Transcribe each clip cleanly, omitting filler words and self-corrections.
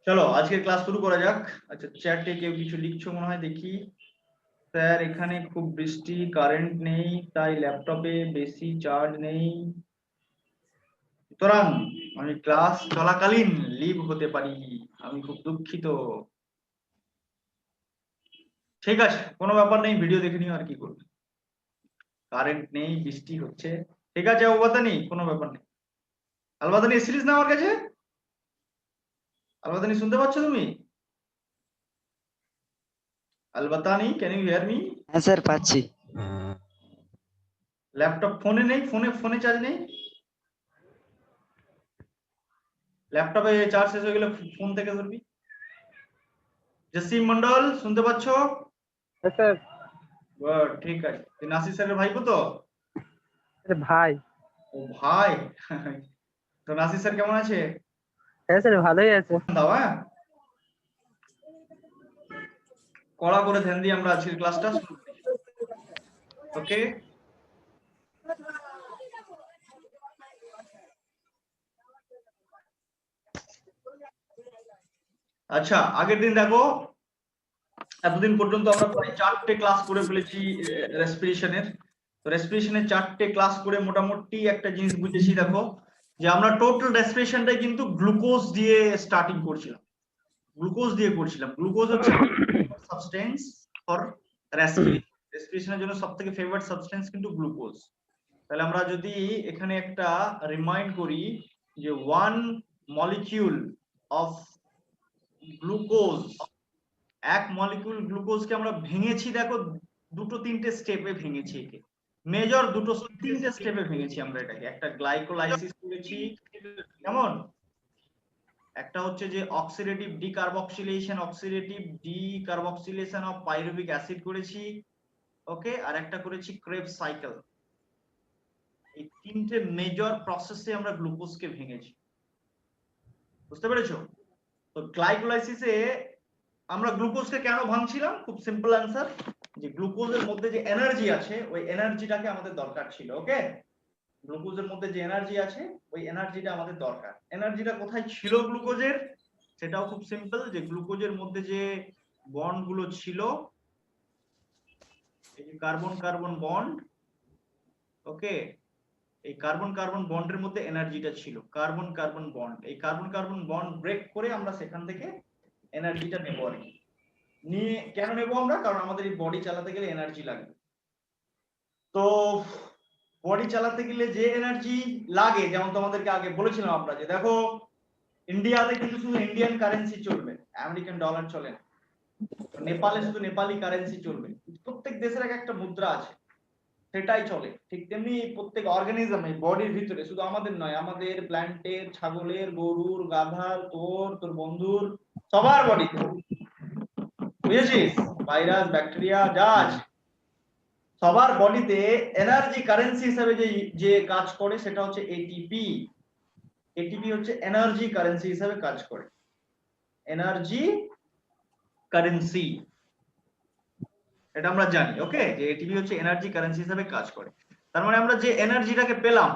চলো আজকের ক্লাস শুরু করা যাক। আচ্ছা, চ্যাটে কেউ কিছু লিখছো মনে হয়, দেখি। স্যার, এখানে খুব বৃষ্টি, কারেন্ট নেই, তাই ল্যাপটপে বেশি চার্জ নেই, সুতরাং আমি ক্লাস চলাকালীন লিভ হতে পারি। আমি খুব দুঃখিত। ঠিক আছে, কোনো ব্যাপার নেই, ভিডিও দেখে নিও, আর কি করবে। কারেন্ট নেই, বৃষ্টি হচ্ছে, ঠিক আছে, ওবাদানি, কোনো ব্যাপার নেই। আলবাদানি এসেছিলিস না আমার কাছে? আলবাদানি শুনতে পাচ্ছ তুমি? আলবাতানি, ক্যান ইউ হিয়ার মি? হ্যাঁ স্যার, পাচ্ছি। ল্যাপটপ ফোনে নেই, ফোনে চার্জ নেই, ল্যাপটপে চার্জ শেষ হয়ে গেলে ফোন থেকে ধরবি। জসিম মন্ডল, শুনতে পাচ্ছ? স্যার। গুড, ঠিক আছে। তুই নাসির স্যারের ভাইপো তো? ভাই। ও ভাই। তো নাসির স্যার কেমন আছে? হ্যাঁ স্যার, ভালোই আছে। দাও, হ্যাঁ, কড়া করে ধ্যান দিয়ে আমরা আজকের ক্লাসটা শুরু করি। ওকে, আচ্ছা, আগের দিন দেখো, এতদিন পর্যন্ত আমরা প্রায় 4টে ক্লাস করে ফেলেছি রেসপিরেশনের। তো রেসপিরেশনের 4টে ক্লাস করে মোটামুটি একটা জিনিস বুঝেছি, দেখো, যে আমরা টোটাল রেসপিরেশনটাই কিন্তু গ্লুকোজ দিয়ে স্টার্টিং করছিলাম। গ্লুকোজ হচ্ছে সাবস্টেন্স ফর রেসপিরেশন। রেসপিরেশনের জন্য সবথেকে ফেভারিট সাবস্টেন্স কিন্তু গ্লুকোজ। তাহলে আমরা যদি এখানে একটা রিমাইন্ড করি যে 1 মলিকিউল অফ গ্লুকোজ, এক মলিকিউল গ্লুকোজকে আমরা ভেঙেছি, দেখো, দুটো তিনটে স্টেপে ভেঙেছি। একে মেজর তিনটে স্টেপে ভেঙেছি আমরা এটাকে। একটা গ্লাইকোলাইসিস করেছি, কেমন? একটা হচ্ছে যে oxidative decarboxylation of pyruvic acid করেছি, ওকে, আর একটা করেছি ক্রেবস সাইকেল। এই তিনটে মেজর প্রসেসে আমরা গ্লুকোজকে ভেঙেছি, বুঝতে পেরেছো? তো গ্লাইকোলাইসিসে আমরা গ্লুকোজকে কেন ভাঙছিলাম? খুব সিম্পল অ্যান্সার, যে গ্লুকোজের মধ্যে যে এনার্জি আছে ওই এনার্জিটাকে আমাদের দরকার ছিল। ওকে, গ্লুকোজের মধ্যে যে এনার্জি আছে ওই এনার্জিটা আমাদের দরকার। এনার্জিটা কোথায় ছিল গ্লুকোজের? সেটাও খুব সিম্পল, যে গ্লুকোজের মধ্যে যে বন্ড গুলো ছিল, এই যে কার্বন কার্বন বন্ড, ওকে, এই কার্বন কার্বন বন্ডের মধ্যে এনার্জিটা ছিল, কার্বন কার্বন বন্ড। এই কার্বন কার্বন বন্ড ব্রেক করে আমরা সেখান থেকে এনার্জিটা নেব। আর কি নিয়ে কেন নেব আমরা? কারণ আমাদের এই বডি চালাতে গেলে এনার্জি লাগবে। তো বডি চালাতে গেলে যে এনার্জি লাগে, যেমন তোমাদেরকে আগে বলেছিলাম আমরা, যে দেখো, ইন্ডিয়াতে কিন্তু শুধু ইন্ডিয়ান কারেন্সি চলবে, আমেরিকান ডলার চলে না। নেপালে শুধু নেপালি কারেন্সি চলবে। প্রত্যেক দেশের এক একটা মুদ্রা আছে, সেটাই চলে। ঠিক তেমনি প্রত্যেক অর্গানিজমে বডির ভিতরে, শুধু আমাদের নয়, আমাদের প্ল্যান্টের, ছাগলের, গরুর, গাধার, তোর বন্ধুর, সবার বডিতে, বুঝেছিস? ভাইরাস, ব্যাকটেরিয়া যা আছে, সবার বডিতে এনার্জি কারেন্সি হিসেবে যে যে কাজ করে সেটা হচ্ছে এটিপি। এটিপি হচ্ছে এনার্জি কারেন্সি হিসেবে কাজ করে, এনার্জি কারেন্সি, এটা আমরা জানি। ওকে, যে এটিপি হচ্ছে এনার্জি কারেন্সি হিসেবে কাজ করে। তার মানে আমরা যে এনার্জিটাকে পেলাম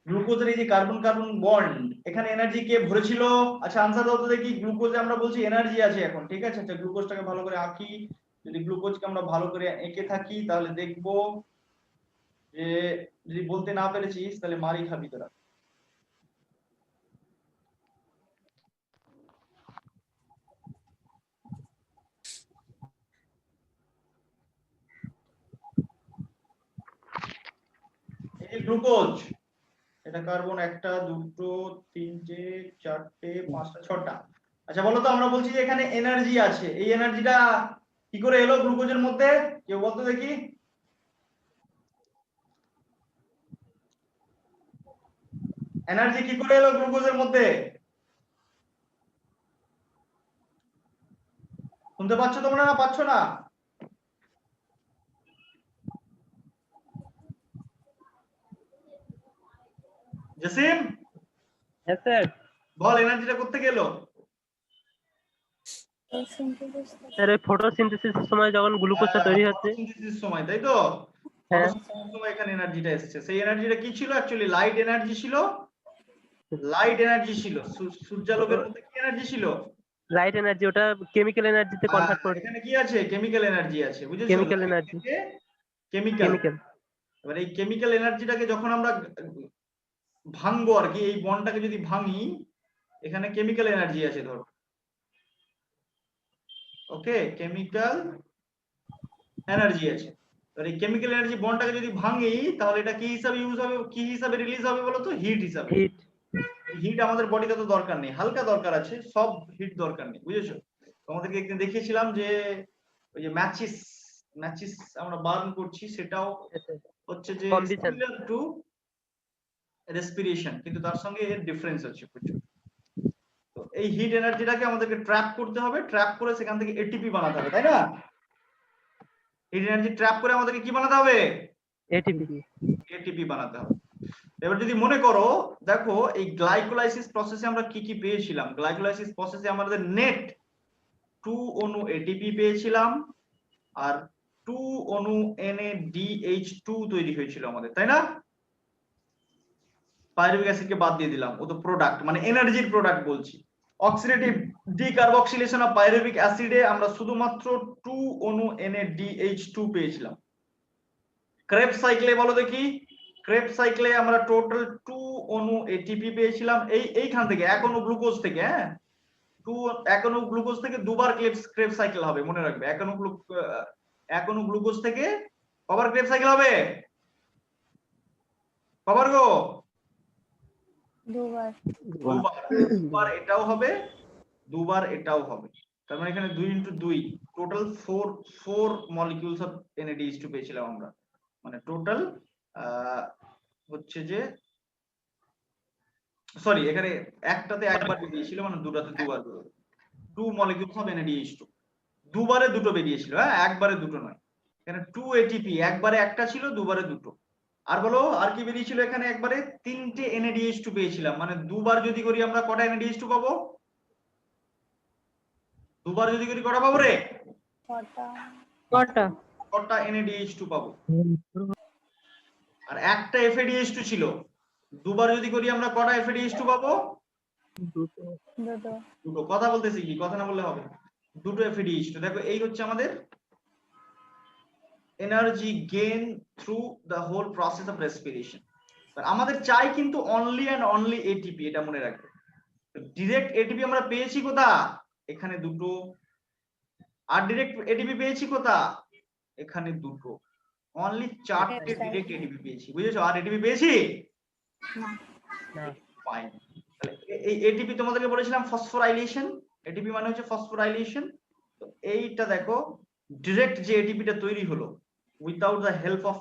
গ্লুকোজের, এই যে কার্বন কার্বন বন্ড, এখানে এনার্জি কে ভরেছিল? আচ্ছা, আনসার দাও তো দেখি। গ্লুকোজে আমরা বলছি এনার্জি আছে এখন, ঠিক আছে। আচ্ছা, গ্লুকোজটাকে ভালো করে আঁকি। যদি গ্লুকোজকে আমরা ভালো করে এঁকে থাকি তাহলে দেখবো যে, যদি বলতে না পেরেছিস তাহলে মারি খাবি তোরা। এই যে গ্লুকোজ, এটা কার্বন, একটা দুটো তিনটে চারটে পাঁচটা ছটা। আচ্ছা বলো তো, আমরা বলছি যে এখানে এনার্জি আছে, এই এনার্জিটা কি করে এলো গ্লুকোজের মধ্যে? কেউ বলতো দেখি। এনার্জি কি করে এলো গ্লুকোজের মধ্যে? শুনতে পাচ্ছ তোমরা না পাচ্ছ না? জসিম, হ্যাঁ স্যার। বল, এনার্জিটা কোত্থেকে এলো? স্যার, ওই ফটোসিনথেসিসের সময় যখন গ্লুকোজটা তৈরি হচ্ছে। ফটোসিনথেসিসের সময়, তাই তো? হ্যাঁ। ফটোসিনথেসিসের সময় এখানে এনার্জিটা এসেছে। সেই এনার্জিটা কি ছিল? অ্যাকচুয়ালি লাইট এনার্জি ছিল, লাইট এনার্জি ছিল, সূর্যালোকের মধ্যে কি এনার্জি ছিল? লাইট এনার্জি, ওটা কেমিক্যাল এনার্জিতে কনভার্ট করে। এখানে কি আছে? কেমিক্যাল এনার্জি আছে, বুঝেছো? Chemical energy, chemical. কেমিক্যাল। এবার এই কেমিক্যাল এনার্জিটাকে যখন আমরা ভাঙবো আর কি, এই বন্ডটাকে যদি ভাঙি, এখানে কেমিক্যাল এনার্জি আছে ধরো, ওকে, কেমিক্যাল এনার্জি আছে। এবার এই কেমিক্যাল এনার্জি বন্ডটাকে যদি ভাঙি, তাহলে এটা কি হিসাবে ইউজ হবে, কি হিসাবে রিলিজ হবে বলো তো? হিট হিসাবে। হিট। হিট আমাদের বডিতে তো দরকার নেই, হালকা দরকার আছে, সব হিট দরকার নেই, বুঝেছো? তোমাদেরকে একদিন দেখিয়েছিলাম যে ওই যে ম্যাচিস ম্যাচিস আমরা বার্ন করছি, সেটাও হচ্ছে যে কন্ডিশন। সিমিলার টু রেসপিরেশন, কিন্তু তার সঙ্গে এর ডিফারেন্স আছে প্রচুর। তো এই হিট এনার্জিটাকে আমাদেরকে ট্র্যাপ করতে হবে, ট্র্যাপ করে সেখান থেকে এটিপি বানাতে হবে, তাই না? হিট এনার্জি ট্র্যাপ করে আমাদেরকে কি বানাতে হবে? এটিপি। এটিপি বানাতে হবে। এবার যদি মনে করো, দেখো এই গ্লাইকোলাইসিস প্রসেসে আমরা কি কি পেয়েছিলাম? গ্লাইকোলাইসিস প্রসেসে আমাদের নেট 2 অণু এটিপি পেয়েছিলাম, আর 2 অণু NADH2 তৈরি হয়েছিল আমাদের, তাই না? পাইরুভিক অ্যাসিডকে বাদ দিয়ে দিলাম, ও তো প্রোডাক্ট, মানে এনার্জির প্রোডাক্ট বলছি। অক্সিডেটিভ ডিকার্বক্সিলেশন অফ পাইরুভিক অ্যাসিডে আমরা শুধুমাত্র 2 অণু NADH2 পেয়েছিলাম। ক্রেবস সাইকেলে বলো দেখি, ক্রেবস সাইকেলে আমরা টোটাল 2 অণু এটিপি পেয়েছিলাম, এইখান থেকে এক অণু গ্লুকোজ থেকে, হ্যাঁ, এক অণু গ্লুকোজ থেকে দুবার ক্রেবস সাইকেল হবে, মনে রাখবে। এক অণু গ্লুকোজ থেকে কবার ক্রেবস সাইকেল হবে? কবার গো? দুবার এটাও হবে, দুবার এটাও হবে। তার মানে এখানে 2 × 2 টোটাল 4 মলিকিউলস অফ NADH2 পেয়েছিলাম আমরা, মানে টোটাল হচ্ছে যে, সরি, এখানে একটাতে একবার বেরিয়েছিল, মানে দুটাতে দুবার, 2 মলিকিউলস অফ NADH2, দুবারে দুটো বেরিয়েছিল, হ্যাঁ, একবারে দুটো নয়। এখানে 2 ATP, একবারে একটা ছিল, দুবারে দুটো। আর বলো, আর কি বেরিয়েছিল? এখানে একবারে 3টে NADH2 পেয়েছিলাম, মানে দুবার যদি করি আমরা কটা NADH2 পাবো? দুবার যদি করি কটা পাবো রে? কটা NADH2 পাবো? আর একটা FADH2 ছিল, দুবার যদি করি আমরা কটা FADH2 পাবো? দুটো। কথা বলতেছি কি, কথা না বললে হবে। দুটো FADH2। দেখো এই হচ্ছে আমাদের energy gain through the whole process of respiration. আমাদের চাই কিন্তু অনলি এন্ড অনলি এটিপি, এটা মনে রাখবে। ডিরেক্ট এটিপি আমরা পেয়েছি কোথা? এখানে দুটো। আর ডিরেক্ট এটিপি পেয়েছি কোথা? এখানে দুটো। অনলি 4টে ডিরেক্ট এটিপি পেয়েছি, বুঝেছো? আর এটিপি পেয়েছি না, পাইনি। তাহলে এই এটিপি তোমাদেরকে বলেছিলাম ফসফোরাইলেশন, এটিপি মানে হচ্ছে ফসফোরাইলেশন। তো এইটা দেখো, ডিরেক্ট যে এটিপিটা তৈরি হলো without the help of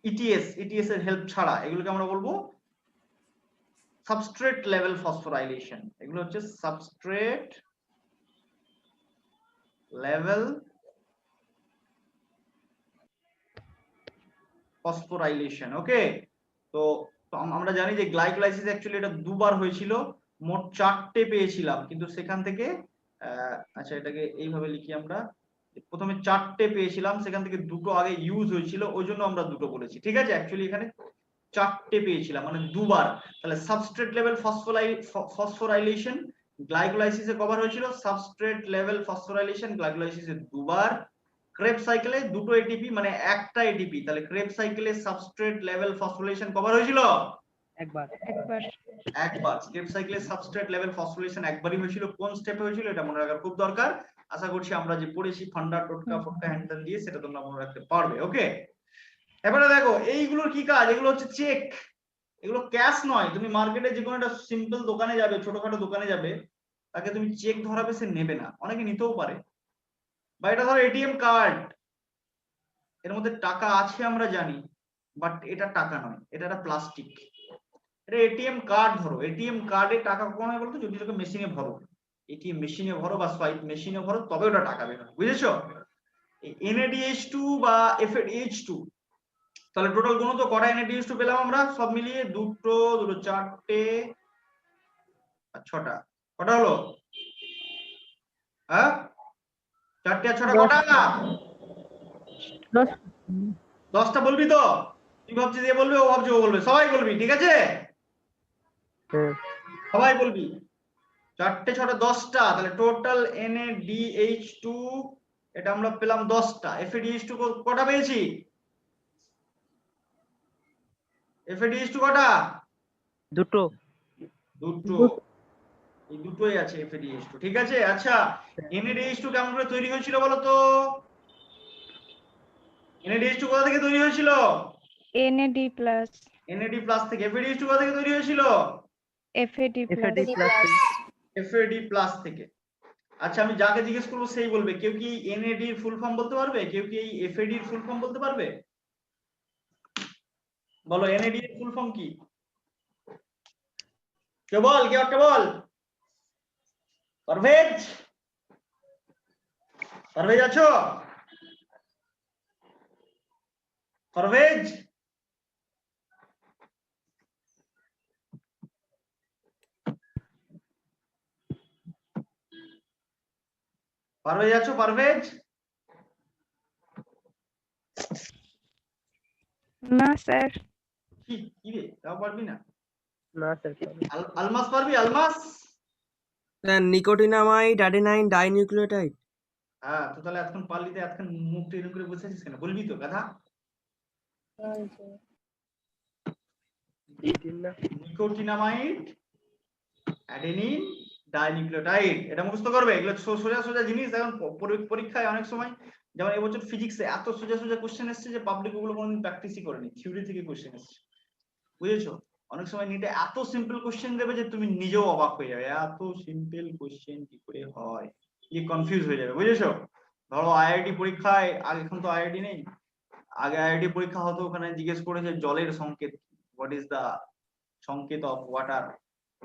ETS এর হেল্প ছাড়া, এগুলোকে আমরা বলবো সাবস্ট্রেট লেভেল ফসফোরাইলেশন। এগুলো হচ্ছে সাবস্ট্রেট লেভেল ফসফোরাইলেশন, ওকে? তো আমরা জানি যে গ্লাইকোলাইসিস অ্যাকচুয়ালি এটা দুবার হয়েছিল, মোট 4টে পেয়েছিলাম, কিন্তু সেখান থেকে আচ্ছা, এটাকে এইভাবে লিখি আমরা, প্রথমে 4টে পেয়েছিলাম, সেখান থেকে দুটো আগে ইউজ হয়েছিল, ওই জন্য আমরা দুটো বলেছি, ঠিক আছে? অ্যাকচুয়ালি এখানে 4টে পেয়েছিলাম, মানে দুবার। তাহলে সাবস্ট্রেট লেভেল ফসফোরাইলেশন গ্লাইকোলাইসিসে কভার হয়েছিল, সাবস্ট্রেট লেভেল ফসফোরাইলেশন গ্লাইকোলাইসিসে দুবার, ক্রেব সাইকেলে দুটো এটিপি মানে একটা এটিপি, তাহলে ক্রেব সাইকেলে সাবস্ট্রেট লেভেল ফসফোরিলেশন কভার হয়েছিল একবার। একবার। ক্রেব সাইকেলে সাবস্ট্রেট লেভেল ফসফোরিলেশন একবারই হয়েছিল। কোন স্টেপে হয়েছিল এটা মনে রাখা খুব দরকার। আশা করছি আমরা যে পড়েছি ফান্ডা টোটকা ফটকা হ্যান্ডেল দিয়ে, সেটা তোমরা মনে রাখতে পারবে, ওকে? এবারে দেখো এইগুলোর কি কাজ? এগুলো হচ্ছে চেক, এগুলো ক্যাশ নয়। তুমি মার্কেটে যে কোনো একটা সিম্পল দোকানে যাবে, ছোটখাটো দোকানে যাবে, তাকে তুমি চেক ধরাবে, সে নেবে না, অনেকে নিতেও পারে। বা এটা ধরো এটিএম কার্ড, এর মধ্যে টাকা আছে আমরা জানি, বাট এটা টাকা নয়, এটা একটা প্লাস্টিক। এটা এটিএম কার্ড। ধরো এটিএম কার্ডে টাকা কখন হয় বলতো? যদি তোকে মেশিনে ভরো, এটিএম মেশিনে ভরো বা সোয়াইপ মেশিনে ভরো, তবে ওটা টাকা বের হয়, বুঝেছো? NADH2 বা FADH2, তাহলে টোটাল গুণ তো কটা NADH2 পেলাম আমরা সব মিলিয়ে? দুটো, 4টে আর 6টা। কটা হলো? হ্যাঁ, 4টে আর 6টা কটা? 10টা বলবি তো? তুই ভাবছিস এ বলবে, ও ভাবছে ও বলবে, সবাই বলবি, ঠিক আছে? হ্যাঁ সবাই বলবি। 4টে 6টে 10টা, তাহলে টোটাল NaDH2 এটা আমরা পেলাম 10টা। FADH2 কটা পেয়েছি? FADH2 কটা? দুটো। দুটো। এই দুটোই আছে FADH2, ঠিক আছে? আচ্ছা, NaDH2 কেমন করে তৈরি হয়েছিল বলো তো? NaDH2 কোথা থেকে তৈরি হয়েছিল? NAD+, NAD প্লাস থেকে। FADH2 কোথা থেকে তৈরি হয়েছিল? FAD+, FAD plus. FAD plus থেকে। আচ্ছা, আমি যাকে জিজ্ঞেস করবো সেই বলবে। কেউ কি NAD এর ফুল ফর্ম বলতে পারবে? কেউ কি এই FAD এর ফুল ফর্ম বলতে পারবে? বলো NAD এর ফুল ফর্ম কি? কেউ বল, কেউ একটা বল। পারভেজ, পারভেজ আছো? পারভেজ, পারভেজ আছো? পারভেজ, না স্যার। কি কি রে, তাও পারবি না? না স্যার। আলমাস পারবি? আলমাস? Nicotinamide adenine dinucleotide. হ্যাঁ, তো তাহলে এতক্ষণ পারলি তো, এতক্ষণ মুখ টেনে করে বসে আছিস কেন? বলবি তো গাধা। নিকোটিনামাইড অ্যাডেনিন ডাইনিউক্লিওটাইড, এটা মুখস্থ করবে। এগুলো সোজা সোজা জিনিস। এখন পরীক্ষায় অনেক সময়, যেমন এবছর ফিজিক্সে এত সোজা সোজা কোশ্চেন এসেছে যে পাবলিক ওগুলো কোনোদিন প্র্যাকটিসই করেনি, থিওরি থেকে কোশ্চেন এসেছে, বুঝেছো? অনেক সময় নিটে এত সিম্পল কোশ্চেন দেবে যে তুমি নিজেও অবাক হয়ে যাবে, এত সিম্পল কোশ্চেন কি করে হয়, কি কনফিউজ হয়ে যাবে, বুঝেছো? ধরো আইআইটি পরীক্ষায়, আগে এখন তো আইআইটি নেই, আগে আইআইটি পরীক্ষা হতো, ওখানে জিজ্ঞেস করেছে জলের সংকেত, হোয়াট ইজ দা সংকেত অফ ওয়াটার।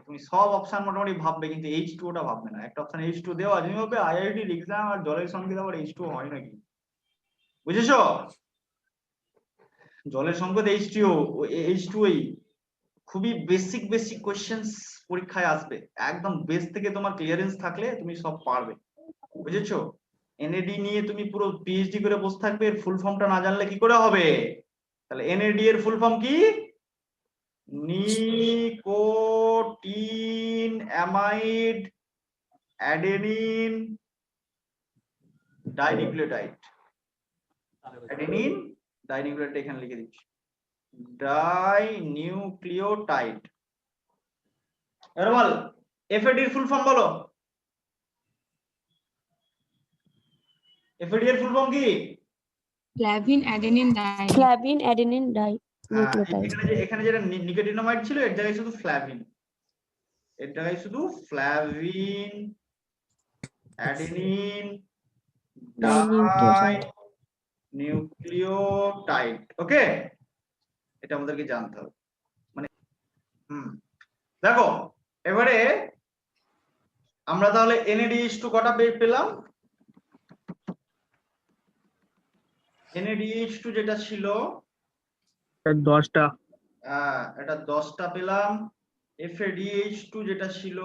তুমি সব অপশন মোটামুটি ভাববে, কিন্তু H2O টা ভাববে না। একটা অপশন H2 দেওয়া, তুমি ভাববে আইআইটি এক্সাম আর জলের সংকেত আবার H2O হয় নাকি, বুঝেছো? জলের সংকেত H2O, H2O খুবই বেসিক বেসিক কোশ্চেন্স পরীক্ষায় আসবে, একদম বেস থেকে তোমার ক্লিয়ারেন্স থাকলে তুমি সব পারবে, বুঝেছো? এনএডি নিয়ে তুমি পুরো পিএইচডি করে বসে থাকবে, এর ফুল ফর্মটা না জানলে কি করে হবে? তাহলে এনএডি এর ফুল ফর্ম কি? Nicotine amide adenine dinucleotide. Adenine dinucleotide এখানে লিখে দিচ্ছি, ডাইনিউক্লিওটাইড। এবার বল এফএডি এর ফুল ফর্ম বলো। এফএডি এর ফুল ফর্ম কি? Flavin adenine dinucleotide. এখানে যেটা নিকোটিনামাইড ছিল, এর জায়গায় শুধু ফ্ল্যাভিন, এর জায়গায় শুধু ফ্ল্যাভিন অ্যাডেনিন ডাইনিউক্লিওটাইড। ওকে, এটা আমাদেরকে জানতে হবে। মানে দেখো এবারে আমরা তাহলে NADH2 কটা পেলাম? NADH2 যেটা ছিল 10টা। এটা 10টা পেলাম। FADH2 যেটা ছিল,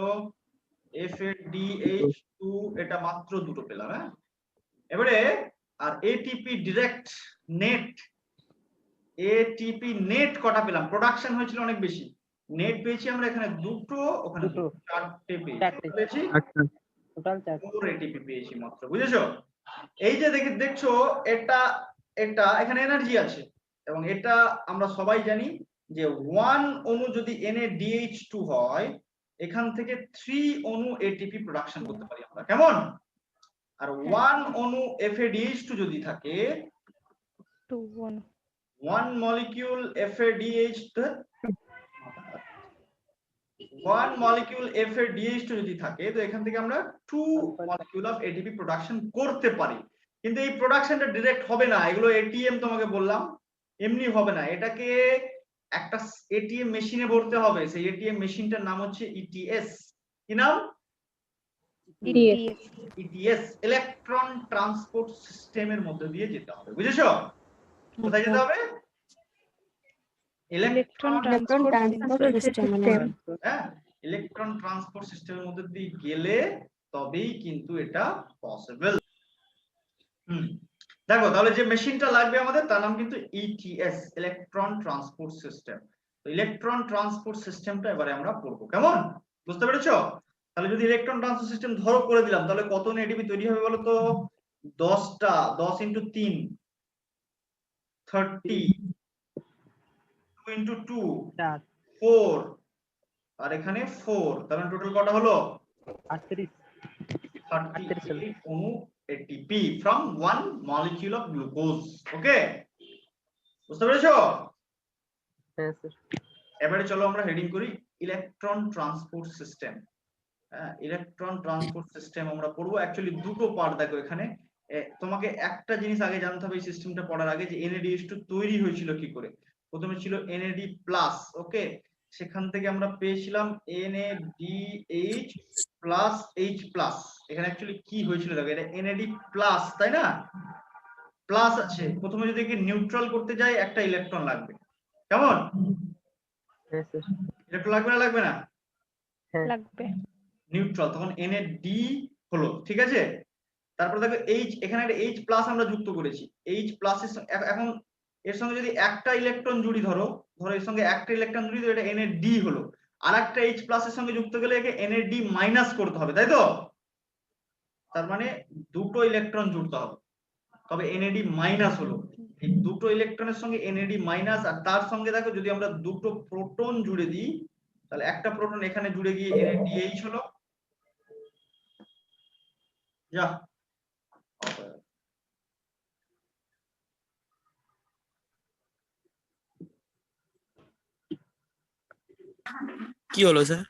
FADH2 এটা মাত্র দুটো পেলাম। হ্যাঁ, এবারে আর ATP direct net, ATP net কটা পেলাম? প্রোডাকশন হয়েছিল অনেক বেশি, নেট পেয়েছি আমরা এখানে দুটো, ওখানে দুটো। 4টে চারটে। পেয়েছি, আচ্ছা, টোটাল 4। 4 ATP পেয়েছি মাত্র, বুঝেছো? এই যে দেখছো এটা, এটা এখানে এনার্জি আছে, এবং এটা আমরা সবাই জানি যে 1 অণু যদি NADH2 হয়, এখান থেকে 3 অণু ATP প্রোডাকশন করতে পারি আমরা, কেমন? আর 1 অণু FADH2 যদি থাকে, 1 মলিকিউল FADH2 যদি থাকে, তো এখান থেকে আমরা 2 মলিকিউল অফ ATP প্রোডাকশন করতে পারি। কিন্তু এই প্রোডাকশনটা ডাইরেক্ট হবে না, এগুলো ATM তোমাকে বললাম, এমনি হবে না, এটাকে একটা ATM মেশিনে ভরতে হবে। সেই ATM মেশিনটার নাম হচ্ছে ETS। কি নাম? ETS, ইলেকট্রন ট্রান্সপোর্ট সিস্টেমের মধ্যে দিয়ে যেতে হবে, বুঝেছো? কোথায় যেতে হবে? Electron transport system. হ্যাঁ, ইলেকট্রন ট্রান্সপোর্ট সিস্টেমের মধ্যে দিয়ে গেলে তবেই কিন্তু এটা পসিবল। দেখো তাহলে যে মেশিনটা লাগবে আমাদের তার নাম কিন্তু ইটিএস, ইলেকট্রন ট্রান্সপোর্ট সিস্টেম। তো ইলেকট্রন ট্রান্সপোর্ট সিস্টেমটা এবারে আমরা পড়বো, কেমন? বুঝতে পেরেছো? তাহলে যদি ইলেকট্রন ট্রান্সপোর্ট সিস্টেম ধরো করে দিলাম, তাহলে কত নেগেটিভ তৈরি হবে বলো তো? 10টা, 10 × 3 30, 2 × 2 4 4, আর এখানে 4, তার মানে টোটাল কটা হলো? 38 38 অণু ATP from one molecule of glucose. ওকে, বুঝতে পেরেছো? হ্যাঁ স্যার। এবারে চলো আমরা হেডিং করি electron transport system. Electron transport system আমরা পড়বো। অ্যাকচুয়ালি দুটো পার্ট দেখো এখানে। তোমাকে একটা জিনিস আগে জানতে হবে এই সিস্টেমটা পড়ার আগে, যে NADH2 তৈরি হয়েছিল কি করে। প্রথমে ছিল NAD+, ওকে, সেখান থেকে আমরা পেয়েছিলাম NADH+, H+। এখানে অ্যাকচুয়ালি কি হয়েছিল দেখো, এটা NAD+, তাই না? প্লাস আছে, প্রথমে যদি কি নিউট্রাল করতে যাই একটা ইলেকট্রন লাগবে, কেমন? হ্যাঁ স্যার। ইলেকট্রন লাগবে না, লাগবে না? হ্যাঁ লাগবে। নিউট্রাল, তখন NAD হলো, ঠিক আছে। তারপর দেখো H, এখানে একটা H+ আমরা যুক্ত করেছি। H+ এখন এর সঙ্গে যদি একটা ইলেকট্রন জুড়ি, ধরো এর সঙ্গে একটা ইলেকট্রন জুড়ি, তো এটা NAD হলো। আর একটা H+ এর সঙ্গে যুক্ত গেলে একে NAD- করতে হবে, তাই তো? তার মানে দুটো ইলেকট্রন জুড়তে হবে, তবে NAD- হলো। এই দুটো ইলেকট্রনের সঙ্গে NAD-, আর তার সঙ্গে দেখো যদি আমরা দুটো প্রোটন জুড়ে দিই, তাহলে একটা প্রোটন এখানে জুড়ে গিয়ে NADH হলো। যা, কি হলো স্যার?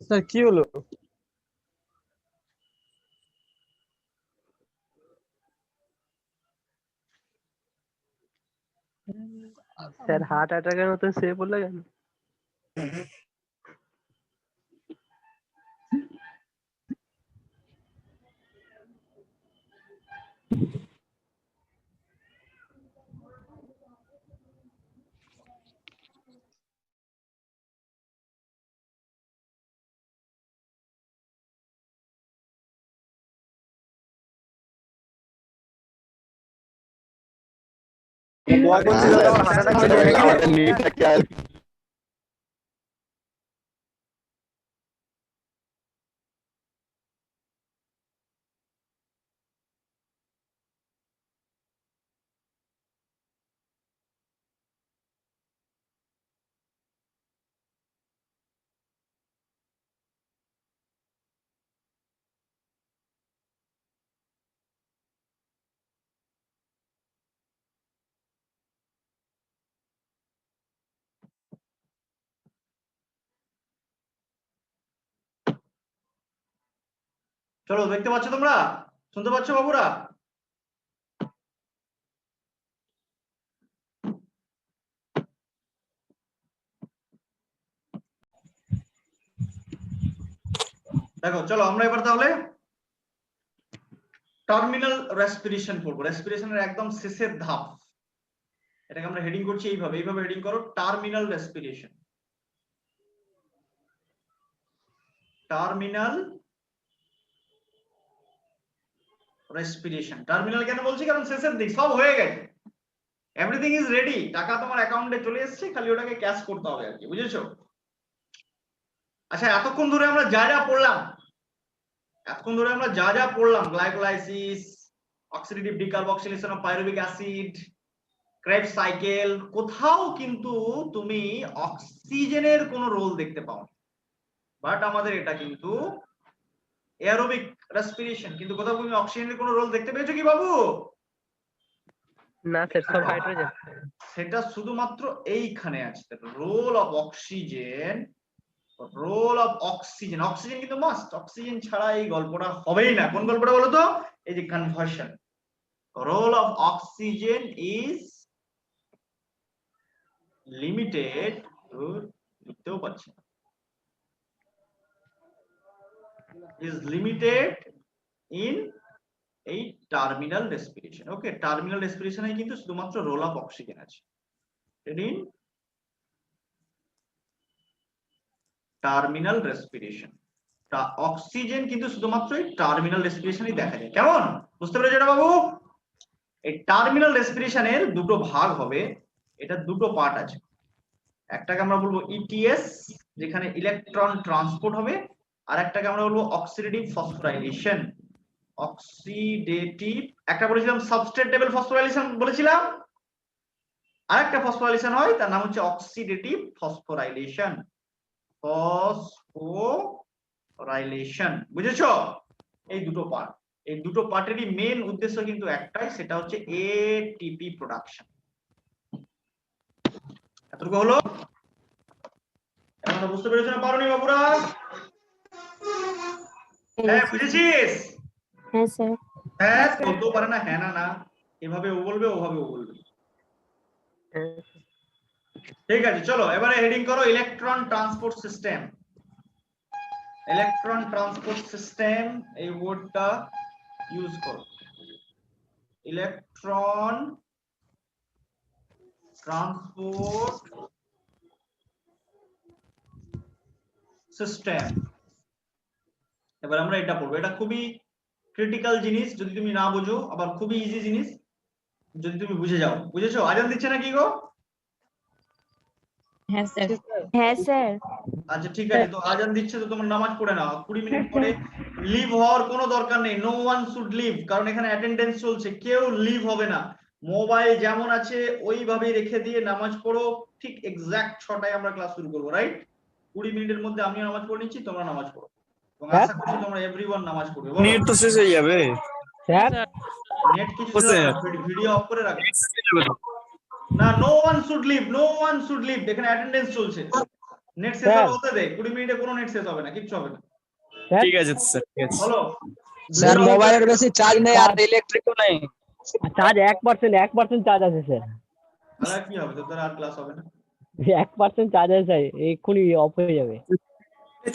স্যার কি হলো? স্যার হার্ট অ্যাটাকের মতো শুয়ে পড়লে কেন? চলো, দেখতে পাচ্ছ তোমরা? শুনতে পাচ্ছ বাবুরা? দেখো চলো আমরা এবার তাহলে টার্মিনাল রেসপিরেশন পড়বো। রেসপিরেশনের একদম শেষের ধাপ, এটাকে আমরা হেডিং করছি এইভাবে হেডিং করো, terminal respiration. Terminal respiration. Terminal কেন বলছি? কারণ শেষের দিক, সব হয়ে গেছে, এভরিথিং ইজ রেডি, টাকা তোমার অ্যাকাউন্টে চলে এসেছে, খালি ওটাকে ক্যাশ করতে হবে আর কি, বুঝেছো? আচ্ছা, এতক্ষণ ধরে আমরা যা যা পড়লাম, glycolysis, oxidative decarboxylation of pyruvic acid, Krebs cycle, কোথাও কিন্তু তুমি অক্সিজেনের কোনো রোল দেখতে পাও, বাট আমাদের এটা কিন্তু এয়ারোবিক রেসপিরেশন, কিন্তু কোথাও তুমি অক্সিজেনের কোনো রোল দেখতে পেয়েছো কি বাবু? না স্যার, সব হাইড্রোজেন। সেটা শুধুমাত্র এইখানে আছে, রোল অফ অক্সিজেন। অক্সিজেন কিন্তু মাস্ট, অক্সিজেন ছাড়া এই গল্পটা হবেই না। কোন গল্পটা বলো তো? এই যে conversion. Role of oxygen is limited, লিখতেও পাচ্ছি না, ইজ লিমিটেড ইন এই টার্মিনাল রেসপিরেশন। ওকে, টার্মিনাল রেসপিরেশনে কিন্তু শুধুমাত্র রোল অফ অক্সিজেন আছে। ইন টার্মিনাল রেসপিরেশন, অক্সিজেন কিন্তু শুধুমাত্র এই টার্মিনাল রেসপিরেশনই দেখা যায়। কেমন, বুঝতে পেরেছো এটা বাবু? এই টার্মিনাল রেসপিরেশনের দুটো ভাগ হবে, এটা দুটো পার্ট আছে। একটাকে আমরা বলবো ইটিএস, যেখানে ইলেকট্রন ট্রান্সপোর্ট হবে, আর একটাকে আমরা বলবো অক্সিডেটিভ ফসফোরাইলেশন। অক্সিডেটিভ একটা বলেছিলাম সাবস্ট্রেট লেভেল ফসফোরাইলেশন বলেছিলাম, আরেকটা ফসফোরাইলেশন হয় তার নাম হচ্ছে অক্সিডেটিভ ফসফোরাইলেশন। ফসফোরাইলেশন, বুঝেছো? এই দুটো পার্ট, এই দুটো পার্টেরই মেন উদ্দেশ্য কিন্তু একটাই, সেটা হচ্ছে এটিপি প্রোডাকশন। এতটুকু হলো? এখন বুঝতে পেরেছো না পারোনি বাবুরা? হ্যাঁ বুঝেছিস? হ্যাঁ স্যার। হ্যাঁ বলতেও পারে না হ্যাঁ না না, এভাবে ও বলবে ওভাবে ও বলবে। ঠিক আছে, চলো এবারে হেডিং করো electron transport system. Electron transport system এই ওয়ার্ডটা ইউজ করো। Electron transport system. এবার আমরা এটা পড়বো, এটা খুবই ক্রিটিক্যাল জিনিস যদি তুমি না বুঝো, আবার খুবই ইজি জিনিস যদি তুমি বুঝে যাও। বুঝেছো? আজান দিচ্ছে নাকি গো? হ্যাঁ স্যার। হ্যাঁ স্যার। আচ্ছা ঠিক আছে, তো আজান দিচ্ছে তো তোমার নামাজ পড়ে নাও। 20 মিনিট পরে লিভ হওয়ার কোনো দরকার নেই, নো ওয়ান শুড লিভ, কারণ এখানে অ্যাটেন্ডেন্স চলছে, কেউ লিভ হবে না। মোবাইল যেমন আছে ওইভাবেই রেখে দিয়ে নামাজ পড়ো। ঠিক এক্সাক্ট 6টায় আমরা ক্লাস শুরু করবো, রাইট? 20 মিনিটের মধ্যে আমিও নামাজ পড়ে নিচ্ছি, তোমরা নামাজ পড়ো, এবং আশা করছি তোমরা এভরিওয়ান নামাজ পড়বে। বলো নেট তো শেষ হয়ে যাবে স্যার নেট কিছু ও স্যার। ভিডিও অফ করে রাখো না। No one should leave, no one should leave, এখানে অ্যাটেন্ডেন্স চলছে। নেট শেষ স্যার। হতে দে, 20 মিনিটে কোনো নেট শেষ হবে না, কিচ্ছু হবে না। ঠিক আছে স্যার, ঠিক আছে। বলো স্যার ভিডিও মোবাইলের বেশি চার্জ নেই আর ইলেকট্রিকও নেই। চার্জ 1% চার্জ আছে স্যার। তাহলে আর কি হবে, তোদের আর ক্লাস হবে না। 1% চার্জ আছে স্যার, এক্ষুনি অফ হয়ে যাবে।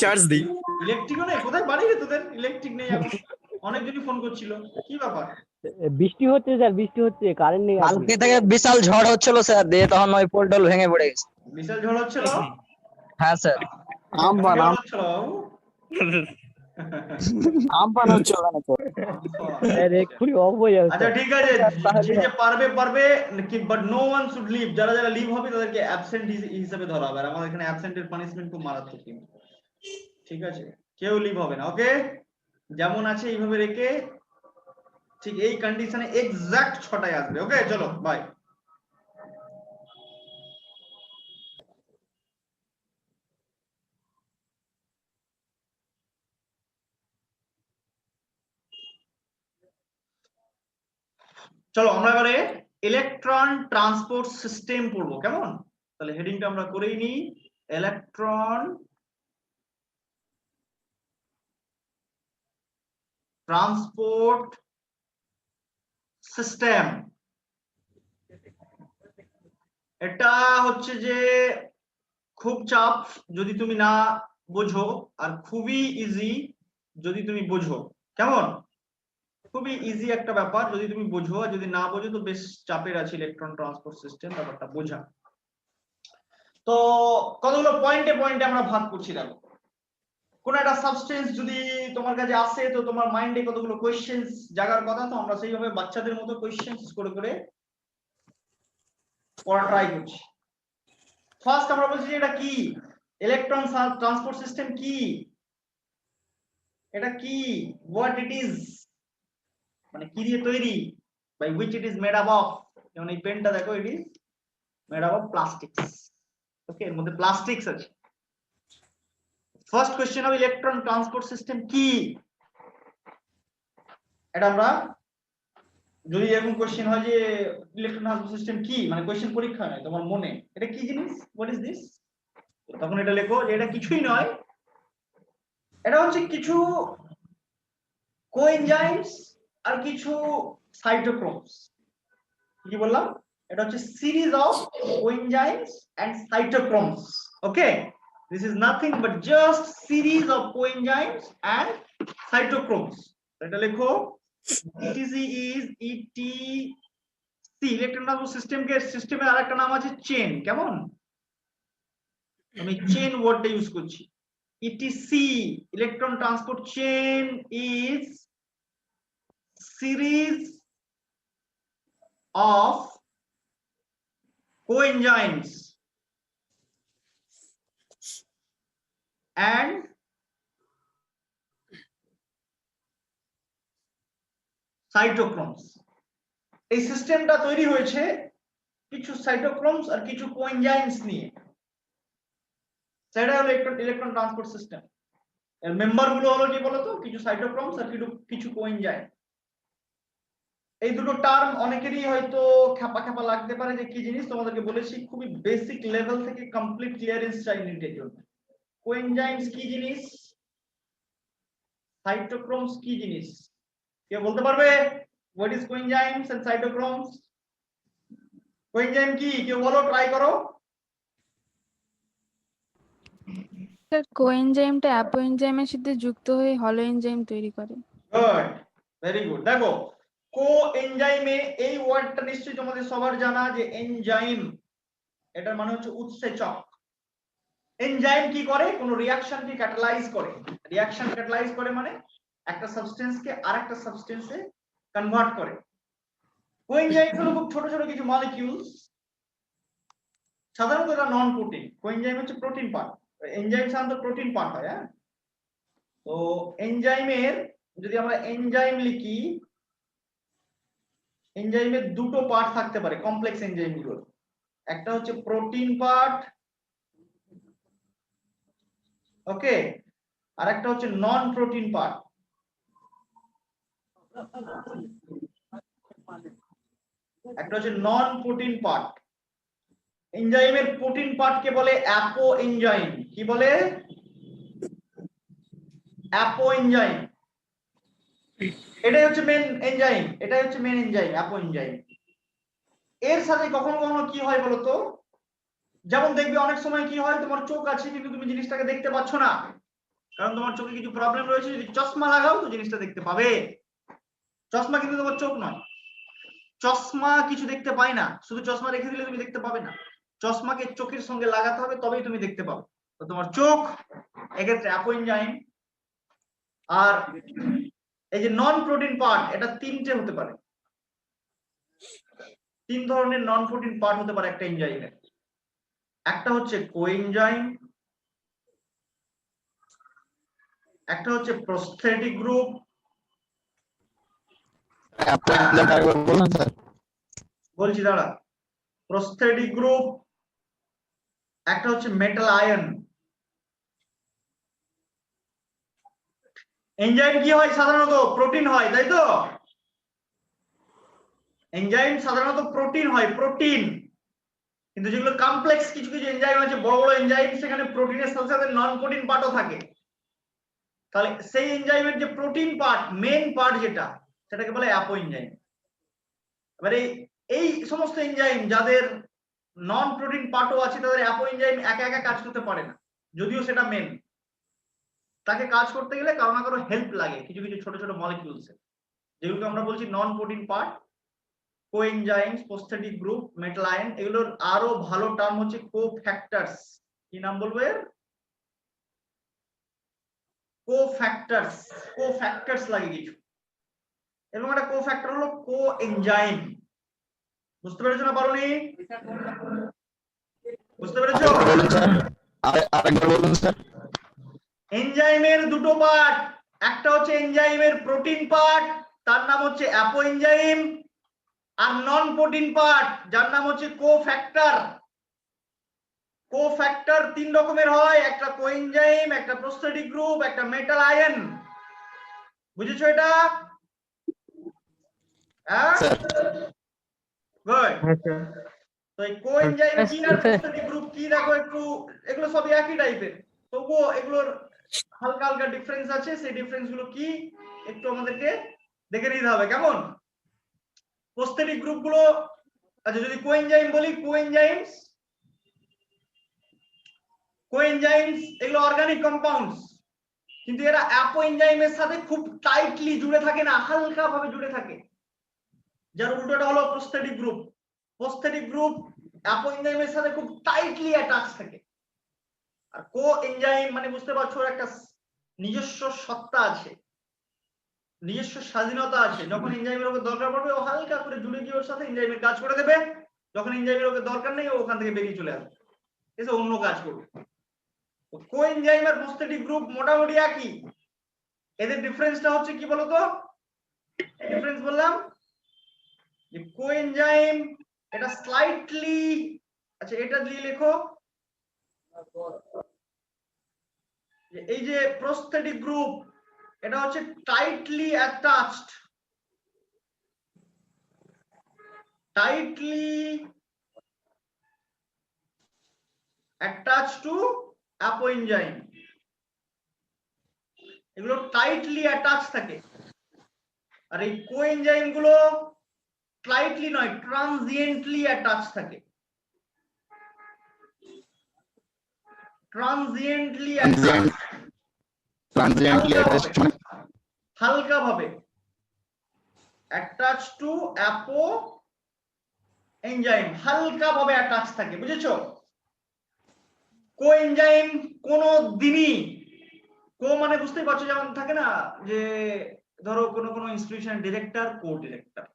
চার্জ দিই। ইলেকট্রিকও নেই, কোথায় বাড়ি রে তোদের ইলেকট্রিক নেই এখন? অনেকজনই ফোন করছিল, কি ব্যাপার? বৃষ্টি হচ্ছে স্যার, বৃষ্টি হচ্ছে, কারেন্ট নেই। কালকে থেকে বিশাল ঝড় হচ্ছিল স্যার, দিয়ে তখন ওই পোল টোল ভেঙে পড়ে গেছে। বিশাল ঝড় হচ্ছিল? হ্যাঁ স্যার। আমপান কেমন হচ্ছিল বাবু? আমপান হচ্ছে ওখানে তো স্যার, এক্ষুনি অফ হয়ে যাবে আচ্ছা স্যার। ঠিক আছে, যে যে পারবে পারবে, but no one should leave. যারা যারা লিভ হবে তাদেরকে অ্যাবসেন্ট হিসেবে ধরা হবে, আর আমাদের এখানে অ্যাবসেন্টের পানিশমেন্ট খুব মারাত্মক কিন্তু। ঠিক আছে, কেউ লিভ হবে না, ওকে? যেমন আছে এইভাবে রেখে ঠিক এই কন্ডিশনে এক্সাক্ট 6টায় আসবে, ওকে? চলো বাই। চলো আমরা এবারে ইলেকট্রন ট্রান্সপোর্ট সিস্টেম পড়বো, কেমন? তাহলে হেডিংটা আমরা করেই নিই, ইলেকট্রন ট্রান্সপোর্ট সিস্টেম। এটা হচ্ছে যে খুব চাপ যদি তুমি না বোঝো, আর খুবই ইজি যদি তুমি বোঝো। কেমন? খুবই ইজি একটা ব্যাপার যদি তুমি বোঝো, আর যদি না বোঝো তো বেশ চাপের আছে ইলেকট্রন ট্রান্সপোর্ট সিস্টেম, ব্যাপারটা বোঝা। তো কতগুলো পয়েন্টে পয়েন্টে আমরা ভাগ করছি। দেখো, কোন একটা সাবস্টেন্স যদি তোমার কাছে আসে তো তোমার মাইন্ডে কতগুলো কোয়েশ্চেন্স জাগার কথা, তো আমরা সেইভাবে বাচ্চাদের মতো কোয়েশ্চেন্স করে করে পড়া ট্রাই করছি। ফার্স্ট আমরা বলছি যে এটা কি, ইলেকট্রন ট্রান্সপোর্ট সিস্টেম কি, এটা কি, হোয়াট ইট ইজ, মানে কি দিয়ে তৈরি, by which it is made up of. যেমন এই পেনটা দেখো, it is made up of plastics, okay? এর মধ্যে প্লাস্টিক্স আছে। First question of electron transport system কি, এটা আমরা যদি এরকম কোশ্চেন হয় যে ইলেকট্রন ট্রান্সপোর্ট সিস্টেম কি, মানে কোশ্চেন পরীক্ষা নয়, তোমার মনে এটা কি জিনিস, হোয়াট ইজ দিস, তখন এটা লেখো যে এটা কিছুই নয়, এটা হচ্ছে কিছু কোএনজাইমস আর কিছু সাইটোক্রোমস। কি বললাম? এটা হচ্ছে series of coenzymes and cytochromes, okay? This is nothing but just series of coenzymes and cytochromes. এটা লেখো, ETC is ETC. Electron transport সিস্টেমকে সিস্টেমের আরেকটা নাম আছে চেন, কেমন? আমি চেন ওয়ার্ডটা ইউজ করছি। ETC, electron transport chain, is series of coenzymes and cytochromes. এই সিস্টেমটা তৈরি হয়েছে কিছু সাইটোক্রোমস আর কিছু কোএনজাইমস নিয়ে। সেটা হলো ইলেকট্রন ট্রান্সপোর্ট সিস্টেম। এর মেম্বার গুলো হলো কি বলতো, কিছু সাইটোক্রোমস আর কিছু কোএনজাইম। এই দুটো টার্ম অনেকেরই হয়তো খাপা খাপা লাগতে পারে যে কি জিনিস, তোমাদেরকে বলেছি খুবই বেসিক লেভেল থেকে কমপ্লিট ক্লিয়ারেন্স চাই নিটের জন্য। কোএনজাইমস কি জিনিস, সাইটোক্রোমস কি জিনিস, কে বলতে পারবে? What is coenzymes and cytochromes? Coenzyme কি, কেউ বলো, ট্রাই করো। স্যার কোএনজাইমটা অ্যাপোএনজাইমের সাথে যুক্ত হয়ে হলো এনজাইম তৈরি করে। Good, very good. দেখো কোএনজাইমে এই ওয়ার্ডটা নিশ্চয়ই তোমাদের সবার জানা যে এনজাইম, এটার মানে হচ্ছে উৎসেচক। এনজাইম কি করে? কোন রিঅ্যাকশনকে ক্যাটালাইজ করে। রিঅ্যাকশন ক্যাটালাইজ করে মানে একটা সাবস্টেন্সকে আরেকটা সাবস্টেন্সে কনভার্ট করে। কোএনজাইম হলো খুব ছোট ছোট কিছু মলিকিউলস, সাধারণত এটা নন প্রোটিন। কোএনজাইম হচ্ছে প্রোটিন পার্ট, এনজাইম সাধারণত প্রোটিন পার্ট হয়। হ্যাঁ, তো এনজাইমের যদি আমরা এনজাইম লিখি, এনজাইমের দুটো পার্ট থাকতে পারে কমপ্লেক্স এনজাইম গুলোর। একটা হচ্ছে প্রোটিন পার্ট, ওকে, আর একটা হচ্ছে নন প্রোটিন পার্ট। একটা হচ্ছে নন প্রোটিন পার্ট। এনজাইমের প্রোটিন পার্টকে বলে অ্যাপো এনজাইম। কি বলে? Apo enzyme. এটাই হচ্ছে মেন এনজাইম, এটাই হচ্ছে মেন এনজাইম, অ্যাপো এনজাইম। এর সাথে কখনো কখনো কি হয় বলতো, যেমন দেখবে অনেক সময় কি হয়, তোমার চোখ আছে কিন্তু তুমি জিনিসটাকে দেখতে পাচ্ছ না, কারণ তোমার চোখে কিছু প্রবলেম রয়েছে। যদি চশমা লাগাও তো জিনিসটা দেখতে পাবে। চশমা কিন্তু তোমার চোখ নয়, চশমা কিছু দেখতে পায় না, শুধু চশমা রেখে দিলে তুমি দেখতে পাবে না। চশমাকে চোখের সঙ্গে লাগাতে হবে, তবেই তুমি দেখতে পাবে। তো তোমার চোখ এক্ষেত্রে অ্যাপো এনজাইম। আর এই যে নন প্রোটিন পার্ট, এটা তিনটে হতে পারে, তিন ধরনের নন প্রোটিন পার্ট হতে পারে একটা এনজাইমের। একটা হচ্ছে কোএনজাইম, একটা হচ্ছে প্রস্থেটিক গ্রুপ, বলছি দাঁড়া, প্রস্থেটিক গ্রুপ, একটা হচ্ছে মেটাল আয়ন। এনজাইম কি হয়? সাধারণত প্রোটিন হয়, তাই তো? এনজাইম সাধারণত প্রোটিন হয়, প্রোটিন। কিন্তু যেগুলো কমপ্লেক্স কিছু কিছু এনজাইম আছে, বড় বড় এনজাইম, সেখানে প্রোটিনের সাথে সাথে নন প্রোটিন পার্টও থাকে। তাহলে সেই এনজাইমের যে প্রোটিন পার্ট, মেন পার্ট যেটা, সেটাকে বলে অ্যাপো এনজাইম। এবারে এই সমস্ত এনজাইম যাদের নন প্রোটিন পার্টও আছে, তাদের অ্যাপো এনজাইম একা একা কাজ করতে পারে না, যদিও সেটা মেন। তাকে কাজ করতে গেলে কারো না কারো হেল্প লাগে, কিছু কিছু ছোট ছোট মলিকিউলস, যেগুলোকে আমরা বলছি non protein part, coenzymes, prosthetic group, metal ion. এগুলোর আরো ভালো টার্ম হচ্ছে কোফ্যাক্টরস। কি নাম বলবো এর? কোফ্যাক্টরস। কোফ্যাক্টরস লাগে কিছু, এবং একটা কোফ্যাক্টর হলো কোএনজাইম। বুঝতে পেরেছো না পারোনি? বুঝতে পেরেছো? আরেকবার বলুন স্যার। এনজাইমের দুটো পার্ট, একটা হচ্ছে এনজাইমের প্রোটিন পার্ট, তার নাম হচ্ছে অ্যাপো এনজাইম, আর নন প্রোটিন পার্ট যার নাম হচ্ছে কোফ্যাক্টর। কোফ্যাক্টর তিন রকমের হয়, একটা কোএনজাইম, একটা প্রস্থেটিক গ্রুপ, একটা মেটাল আয়ন। বুঝেছো এটা? হ্যাঁ, গুড। তো এই কোএনজাইম কি আর প্রস্থেটিক গ্রুপ কি, দেখো একটু এগুলো সবই একই টাইপের, তবুও এগুলোর হালকা হালকা ডিফারেন্স আছে। সেই ডিফারেন্স গুলো কি একটু আমাদেরকে দেখে নিতে হবে, কেমন? প্রস্থেটিক গ্রুপ গুলো, আচ্ছা যদি কোএনজাইম বলি, কোএনজাইমস এগুলো অর্গানিক কম্পাউন্ডস, কিন্তু এরা অ্যাপো এনজাইমের সাথে খুব টাইটলি জুড়ে থাকে না, হালকা ভাবে জুড়ে থাকে। যার উল্টোটা হলো prosthetic group. Prosthetic group apo এনজাইমের সাথে খুব টাইটলি অ্যাটাচ থাকে। আর কো এনজাইম মানে বুঝতে পারছো ওর একটা নিজস্ব সত্তা আছে, নিজস্ব স্বাধীনতা আছে। যখন এনজাইমের ওকে দরকার পড়বে ও হালকা করে জুড়ে গিয়ে ওর সাথে এনজাইমের কাজ করে দেবে, যখন এনজাইমের ওকে দরকার নেই ও ওখান থেকে বেরিয়ে চলে আসবে, এসে অন্য কাজ করবে। কো এনজাইম আর প্রস্থেটিক গ্রুপ মোটামুটি একই, এদের ডিফারেন্সটা হচ্ছে কি বলতো? ডিফারেন্স বললাম যে কো এনজাইম এটা স্লাইটলি, আচ্ছা এটা দিয়ে লেখো যে এই যে প্রস্থেটিক গ্রুপ এটা হচ্ছে tightly attached, tightly attached to apoenzyme, এগুলো টাইটলি অ্যাটাচ থাকে। আর এই কোএনজাইম গুলো টাইটলি নয়, ট্রানজিয়েন্টলি অ্যাটাচ থাকে, ট্রানজিয়েন্টলি হালকা ভাবে অ্যাটাচ টু অ্যাপো এনজাইম, হালকা ভাবে অ্যাটাচ থাকে, বুঝেছো? কোএনজাইম কোনো দিনই, কো মানে বুঝতেই পারছো যেমন থাকে না যে ধরো কোনো ইনস্টিটিউশনের ডিরেক্টর কো ডিরেক্টর,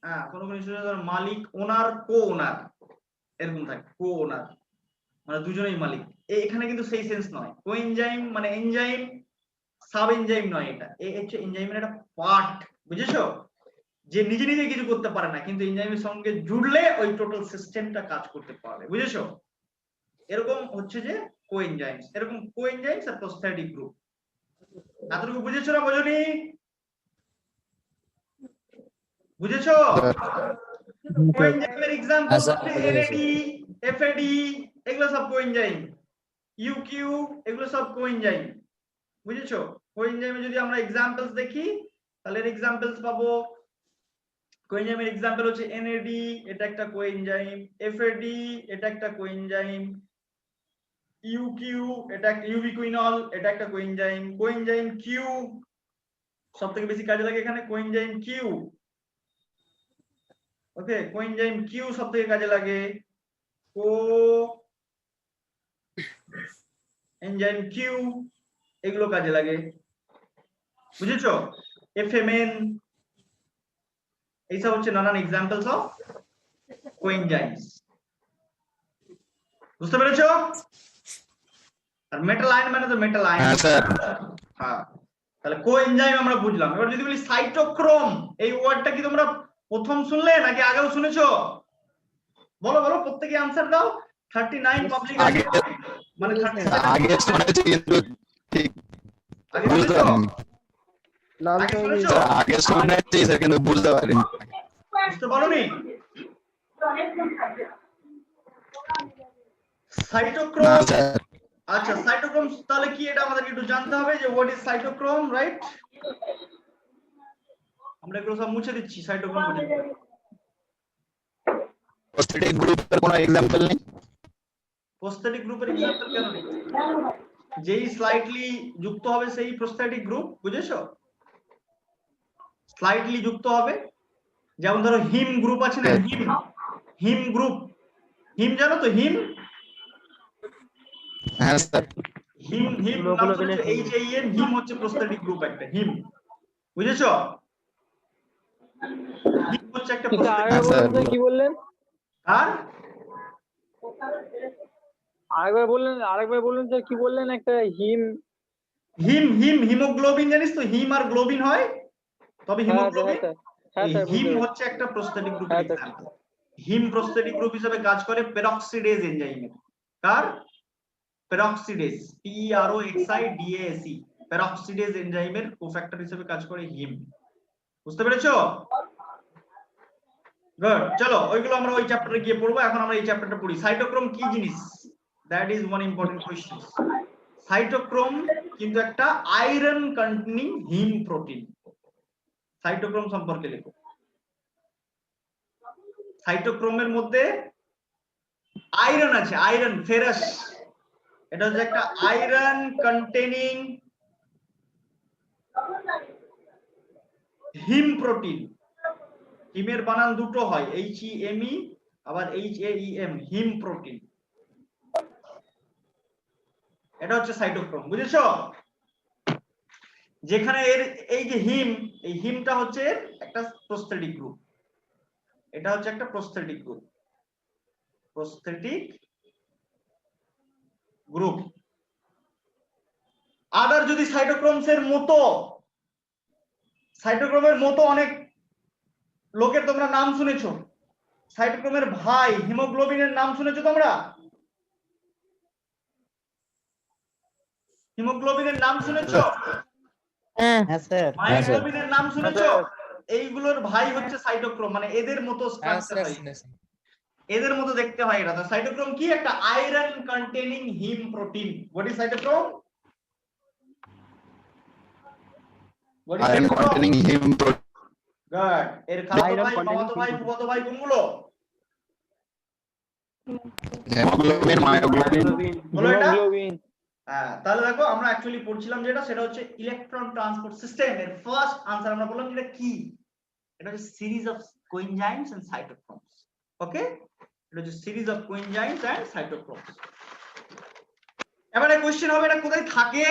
হ্যাঁ কোনো ইনস্টিটিউশনের মালিক ওনার কো ওনার এরকম থাকে, কো ওনার মানে দুজনেই মালিক। এখানে কিন্তু সেই সেন্স নয়, কোএনজাইম মানে এনজাইম সাব এনজাইম নয়, এটা হচ্ছে এনজাইমের একটা পার্ট, বুঝেছো? যে নিজে নিজে কিছু করতে পারে না কিন্তু এনজাইমের সঙ্গে জুড়লে ওই টোটাল সিস্টেমটা কাজ করতে পারবে, বুঝেছো? এরকম হচ্ছে যে কোএনজাইমস, এরকম কোএনজাইমস আর প্রস্থেটিক গ্রুপ। এতটুকু বুঝেছো না বোঝনি? বুঝেছো? কোএনজাইমের एग्जांपल হচ্ছে এনএডি, এফএডি, এগুলো সব কোএনজাইম, ইউকিউ এগুলো সব কোএনজাইম, বুঝেছো? কোএনজাইমে যদি আমরা एग्जांपल्स দেখি তাহলে এর एग्जांपल्स পাবো। কোএনজাইমের एग्जांपल হচ্ছে এনএডি, এটা একটা কোএনজাইম, এফএডি এটা একটা কোএনজাইম, ইউকিউ এটা একটা ইউবিকুইনল এটা একটা কোএনজাইম, কোএনজাইম কিউ সবথেকে বেশি কাজে লাগে এখানে, কোএনজাইম কিউ, ওকে কোএনজাইম কিউ সবথেকে কাজে লাগে, কো এনজাইম কিউ এগুলো কাজে লাগে, বুঝেছো? এফএমএন এইসব হচ্ছে নানান एग्जांपल्स অফ কোএনজাইমস, বুঝতে পেরেছো? আর মেটাল আয়ন মানে তো মেটাল আয়ন, হ্যাঁ স্যার, হ্যাঁ। তাহলে কোএনজাইম আমরা বুঝলাম। এবার যদি বলি সাইটোক্রোম, এই ওয়ার্ডটা কি তোমরা প্রথম শুনলে নাকি আগেও শুনেছো? বলো বলো, প্রত্যেকই आंसर দাও। 39 পাবলিক আছে মানে 37 আগে শুনেছি কিন্তু ঠিক আগে বুঝতে শুনেছো? পারিনি। আগে শুনেছো? স্যার আগে শুনেছি স্যার কিন্তু বুঝতে পারিনি। বুঝতে পারোনি? সাইটোক্রোম, না স্যার। আচ্ছা সাইটোক্রোম তাহলে কি এটা আমাদেরকে একটু জানতে হবে যে হোয়াট ইজ সাইটোক্রোম, রাইট? আমরা এগুলো সব মুছে দিচ্ছি, সাইটোক্রোম বুঝে। প্রস্থেটিক গ্রুপের কোনো एग्जांपल নেই? প্রস্থেটিক গ্রুপের एग्जांपल কেন নেই? যেই স্লাইটলি যুক্ত হবে সেই প্রস্থেটিক গ্রুপ, বুঝেছো? স্লাইটলি যুক্ত হবে, যেমন ধরো হিম গ্রুপ আছে না, হিম, হিম গ্রুপ, হিম জানো তো? হিম, হ্যাঁ স্যার। হিম হিম নাম শুনেছো? HAM, হিম হচ্ছে প্রস্থেটিক গ্রুপ একটা, হিম, বুঝেছো? হিম হচ্ছে একটা প্রস্থেটিক, কি বললেন? আর আরেকবার বললেন স্যার, কি বললেন? একটা হিম, হিম হিম হিমোগ্লোবিন জানিস তো? হিম আর গ্লোবিন হয়, তবে হিমোগ্লোবিন। হিম হচ্ছে একটা প্রস্থেটিক গ্রুপ। হিম প্রস্থেটিক গ্রুপ হিসেবে কাজ করে পেরক্সিডেজ এনজাইমে। কার? পেরক্সিডেজ, PEROXIDASE, পেরক্সিডেজ এনজাইমের কোফ্যাক্টর হিসেবে কাজ করে হিম, বুঝতে পেরেছো? গুড, চলো ওইগুলো আমরা ওই চ্যাপ্টারে গিয়ে পড়বো। এখন আমরা এই চ্যাপ্টারটা পড়ি। সাইটোক্রোম কি জিনিস? That is one important question. Cytochrome কিন্তু একটা আয়রন কন্টেনিং হিম প্রোটিন। সাইটোক্রোম সম্পর্কে লেখো। সাইটোক্রোমের মধ্যে আয়রন আছে, আয়রন, ফেরাস, এটা হচ্ছে একটা আয়রন কন্টেনিং হিম প্রোটিন। হিমের বানান দুটো হয়, HEME আবার HAEM, হিম প্রোটিন। এটা হচ্ছে সাইটোক্রোম, বুঝেছো? যেখানে এর এই যে হিম, এই হিমটা হচ্ছে একটা প্রস্থেটিক গ্রুপ, এটা হচ্ছে একটা প্রস্থেটিক গ্রুপ, প্রস্থেটিক গ্রুপ। আদার যদি সাইটোক্রোমসের মতো, সাইটোক্রোমের মতো অনেক লোকের তোমরা নাম শুনেছো, সাইটোক্রোমের ভাই হিমোগ্লোবিনের নাম শুনেছো তোমরা? হিমোগ্লোবিনের নাম শুনেছো? হ্যাঁ হ্যাঁ স্যার। মায়োগ্লোবিনের নাম শুনেছো? এইগুলোর ভাই হচ্ছে সাইটোক্রোম, মানে এদের মতো স্ট্রাকচার হয়, এদের মতো দেখতে হয় এটা। তো সাইটোক্রোম কি? একটা iron containing him protein. What is cytochrome? What is Iron cytochrome? containing heme protein. Good. এর খালাতো Iron ভাই, containing মামাতো ভাই, heme ফুফাতো ভাই কোনগুলো? Hemoglobin, myoglobin. বলো এটা। হ্যাঁ, তাহলে দেখো আমরা অ্যাকচুয়ালি পড়ছিলাম যেটা, সেটা হচ্ছে ইলেকট্রন ট্রান্সপোর্ট সিস্টেম। এর ফার্স্ট আনসার আমরা বললাম যেটা কি, এটা হচ্ছে series of coenzymes and cytochromes. ওকে, এটা হচ্ছে সিরিজ অফ কোএনজাইমস এন্ড সাইটোক্রোমস। এবারে কোশ্চেন হবে এটা কোথায় থাকে,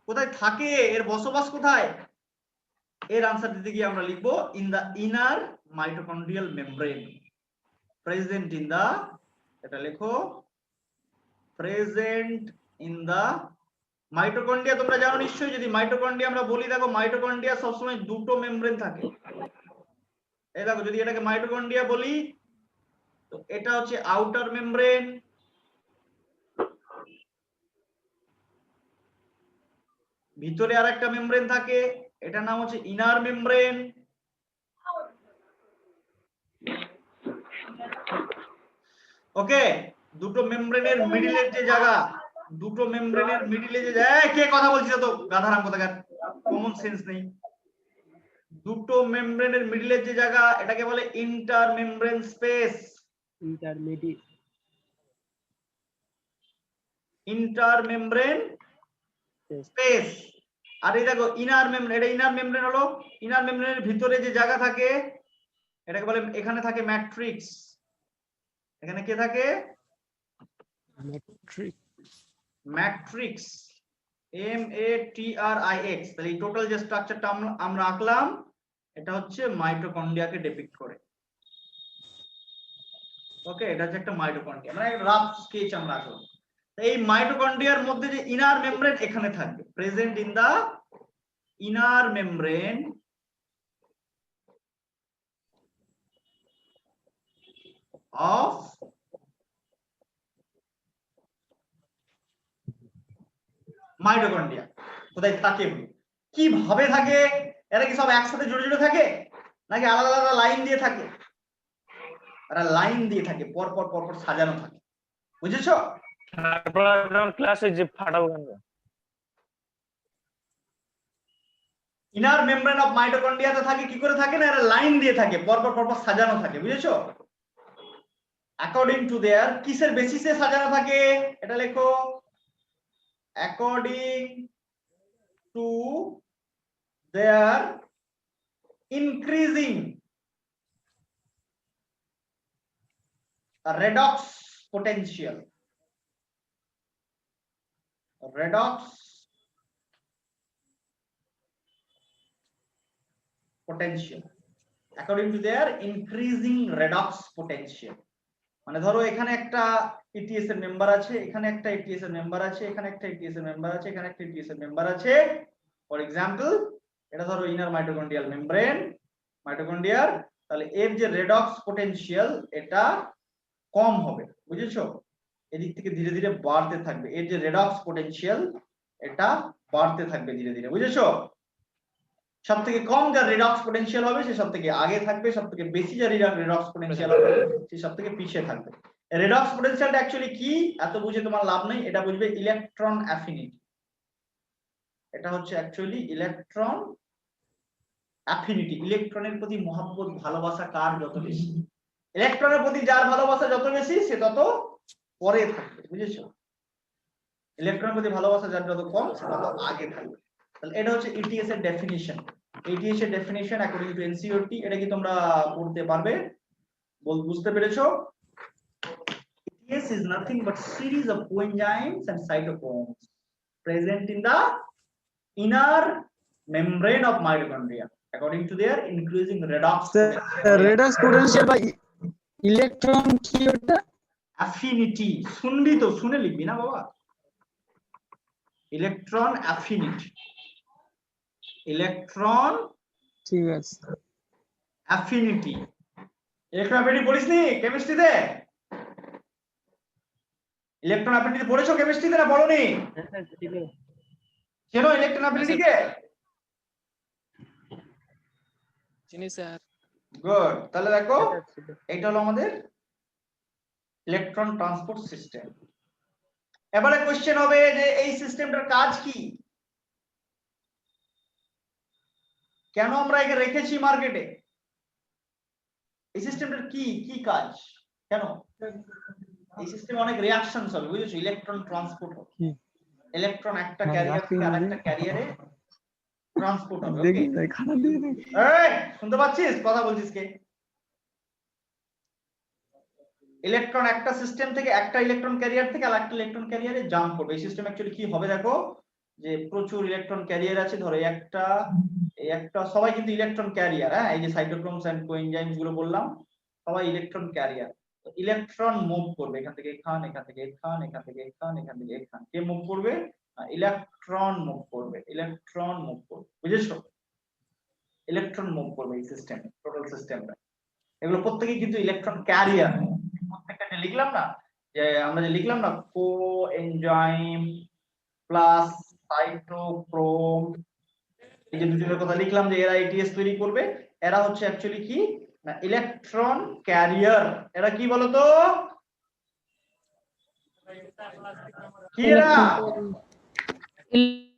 কোথায় থাকে, এর বসবাস কোথায়? এর আনসার দিতে গিয়ে আমরা লিখবো in the inner mitochondrial membrane, present in the, এটা লেখো প্রেজেন্ট ইন দা মাইটোকন্ড্রিয়া। তোমরা জানো নিশ্চয়ই, যদি মাইটোকন্ড্রিয়া আমরা বলি, দেখো মাইটোকন্ড্রিয়া সবসময় দুটো মেমব্রেন থাকে। এই দেখো, যদি এটাকে মাইটোকন্ড্রিয়া বলি, তো এটা হচ্ছে আউটার মেমব্রেন, ভিতরে আরেকটা মেমব্রেন থাকে, এটার নাম হচ্ছে ইনার মেমব্রেন। ওকে, দুটো মেমব্রেনের মিডিলের যে জায়গা, দুটো মেমব্রেনের মিডিলে যে জায়গা, কে কথা বলছিস তো গাধারাম কোথাকার, কমন সেন্স নেই। দুটো মেমব্রেনের মিডিলের যে জায়গা, এটাকে বলে inter membrane space, inter membrane space. আর এই দেখো ইনার মেমব্রেন, এটা ইনার মেমব্রেন হলো, ইনার মেমব্রেনের ভিতরে যে জায়গা থাকে এটাকে বলে, এখানে থাকে ম্যাট্রিক্স। এখানে কে থাকে? Matrix, MATRIX। তাহলে এই টোটাল যে স্ট্রাকচারটা আমরা আঁকলাম, এটা হচ্ছে মাইটোকন্ড্রিয়াকে ডিপিক্ট করে। ওকে, এটা হচ্ছে একটা মাইটোকন্ড্রিয়া, মানে একটা রাফ স্কেচ আমরা আঁকলাম। এই মাইটোকন্ড্রিয়ার মধ্যে যে ইনার মেমব্রেন এখানে থাকবে, present in the inner membrane of mitochondria. কোথায় থাকে, কিভাবে থাকে? এরা কি সব একসাথে জুড়ে জুড়ে থাকে, নাকি আলাদা আলাদা লাইন দিয়ে থাকে? এরা লাইন দিয়ে থাকে, পর পর পর পর সাজানো থাকে, বুঝেছো? ক্লাসে যে ফাটাবো কেন? ইনার মেমব্রেন অফ মাইটোকন্ড্রিয়াতে থাকে কি করে থাকে না, এরা লাইন দিয়ে থাকে, পর পর পর পর সাজানো থাকে, বুঝেছো? অ্যাকর্ডিং টু দেয়ার, কিসের বেসিসে সাজানো থাকে? এটা লেখো, according to their increasing redox potential, redox potential, according to their increasing redox potential। মানে ধরো এখানে একটা ETS এর মেম্বার আছে, এখানে একটা ETS এর মেম্বার আছে, এখানে একটা ETS এর মেম্বার আছে, এখানে একটা ETS এর মেম্বার আছে। ফর এক্সাম্পল, এটা ধরো ইনার মাইটোকন্ড্রিয়াল মেমব্রেন, মাইটোকন্ড্রিয়ার, তাহলে এর যে রেডক্স পোটেনশিয়াল এটা কম হবে, বুঝেছো? এদিক থেকে ধীরে ধীরে বাড়তে থাকবে, এর যে রেডক্স পোটেনশিয়াল এটা বাড়তে থাকবে ধীরে ধীরে, বুঝেছো? সব থেকে কম যার রেডক্স পোটেনশিয়াল হবে সে সব থেকে আগে থাকবে, সব থেকে বেশি যার রেডক্স পোটেনশিয়াল হবে সে সব থেকে পিছিয়ে থাকবে। রেডক্স পোটেনশিয়ালটা অ্যাকচুয়ালি কি, এত বুঝে তোমার লাভ নেই, এটা বুঝবে ইলেকট্রন অ্যাফিনিটি। এটা হচ্ছে অ্যাকচুয়ালি ইলেকট্রন অ্যাফিনিটি, ইলেকট্রনের প্রতি মহব্বত ভালোবাসা কার যত বেশি, ইলেকট্রনের প্রতি যার ভালোবাসা যত বেশি সে তত পরে থাকবে, বুঝেছো? ইলেকট্রনের প্রতি ভালোবাসা যার যত কম সে তত আগে থাকবে। তাহলে এটা হচ্ছে ETS এর ডেফিনিশন। ETS এর ডেফিনিশন অ্যাকর্ডিং টু NCERT, এটা কি তোমরা পড়তে পারবে? বুঝতে পেরেছো? ETS is nothing but series of coenzymes and cytochromes present in the inner membrane of mitochondria according to their increasing redox redox potential বা ইলেকট্রন কি ওটা? affinity শুনবি তো, শুনে লিখবি না বাবা। ইলেকট্রন অ্যাফিনিটি, ইলেকট্রন ঠিক আছে। অ্যাফিনিটি। ইলেকট্রন অ্যাফিনিটি পড়িসনি কেমিস্ট্রিতে? ইলেকট্রন অ্যাফিনিটি পড়েছো কেমিস্ট্রিতে না পড়োনি? চেনো ইলেকট্রন অ্যাফিনিটিকে? চিনি স্যার। গুড, তাহলে দেখো এটা হলো আমাদের ইলেকট্রন ট্রান্সপোর্ট সিস্টেম। এবারে কোশ্চেন হবে যে এই সিস্টেমটার কাজ কি, কেন আমরা একে রেখেছি মার্কেটে, এই সিস্টেমটার কি কি কাজ, কেন এই সিস্টেমে অনেক রিঅ্যাকশনস হবে বুঝেছো, ইলেকট্রন ট্রান্সপোর্ট হবে, ইলেকট্রন একটা ক্যারিয়ার থেকে আরেকটা ক্যারিয়ারে ট্রান্সপোর্ট হবে। ওকে, এই শুনতে পাচ্ছিস, কথা বলছিস কে? ইলেকট্রন একটা সিস্টেম থেকে একটা ইলেকট্রন ক্যারিয়ার থেকে আরেকটা ইলেকট্রন ক্যারিয়ারে জাম্প করবে। এই সিস্টেম অ্যাকচুয়ালি কি হবে দেখো, যে প্রচুর ইলেকট্রন ক্যারিয়ার আছে, ধরো এই একটা সবাই কিন্তু ইলেকট্রন ক্যারিয়ার, হ্যাঁ এই যে সাইটোক্রোমস এন্ড কোএনজাইমস গুলো বললাম সবাই ইলেকট্রন ক্যারিয়ার। ইলেকট্রন মুভ করবে এখান থেকে এখান, এখান থেকে এখান, এখান থেকে এখান, এখান থেকে এখান। কে মুভ করবে? ইলেকট্রন মুভ করবে, ইলেকট্রন মুভ করবে, বুঝেছো? ইলেকট্রন মুভ করবে এই সিস্টেম, টোটাল সিস্টেমটা। এগুলো প্রত্যেকই কিন্তু ইলেকট্রন ক্যারিয়ার। প্রত্যেকটা লিখলাম না, যে আমরা যে লিখলাম না কোএনজাইম প্লাস সাইটোক্রোম, এই যে দুটোর কথা লিখলাম যে এরা ইটিএস তৈরি করবে, এরা হচ্ছে অ্যাকচুয়ালি কি না ইলেকট্রন ক্যারিয়ার। এরা কি বলতো, কি এরা?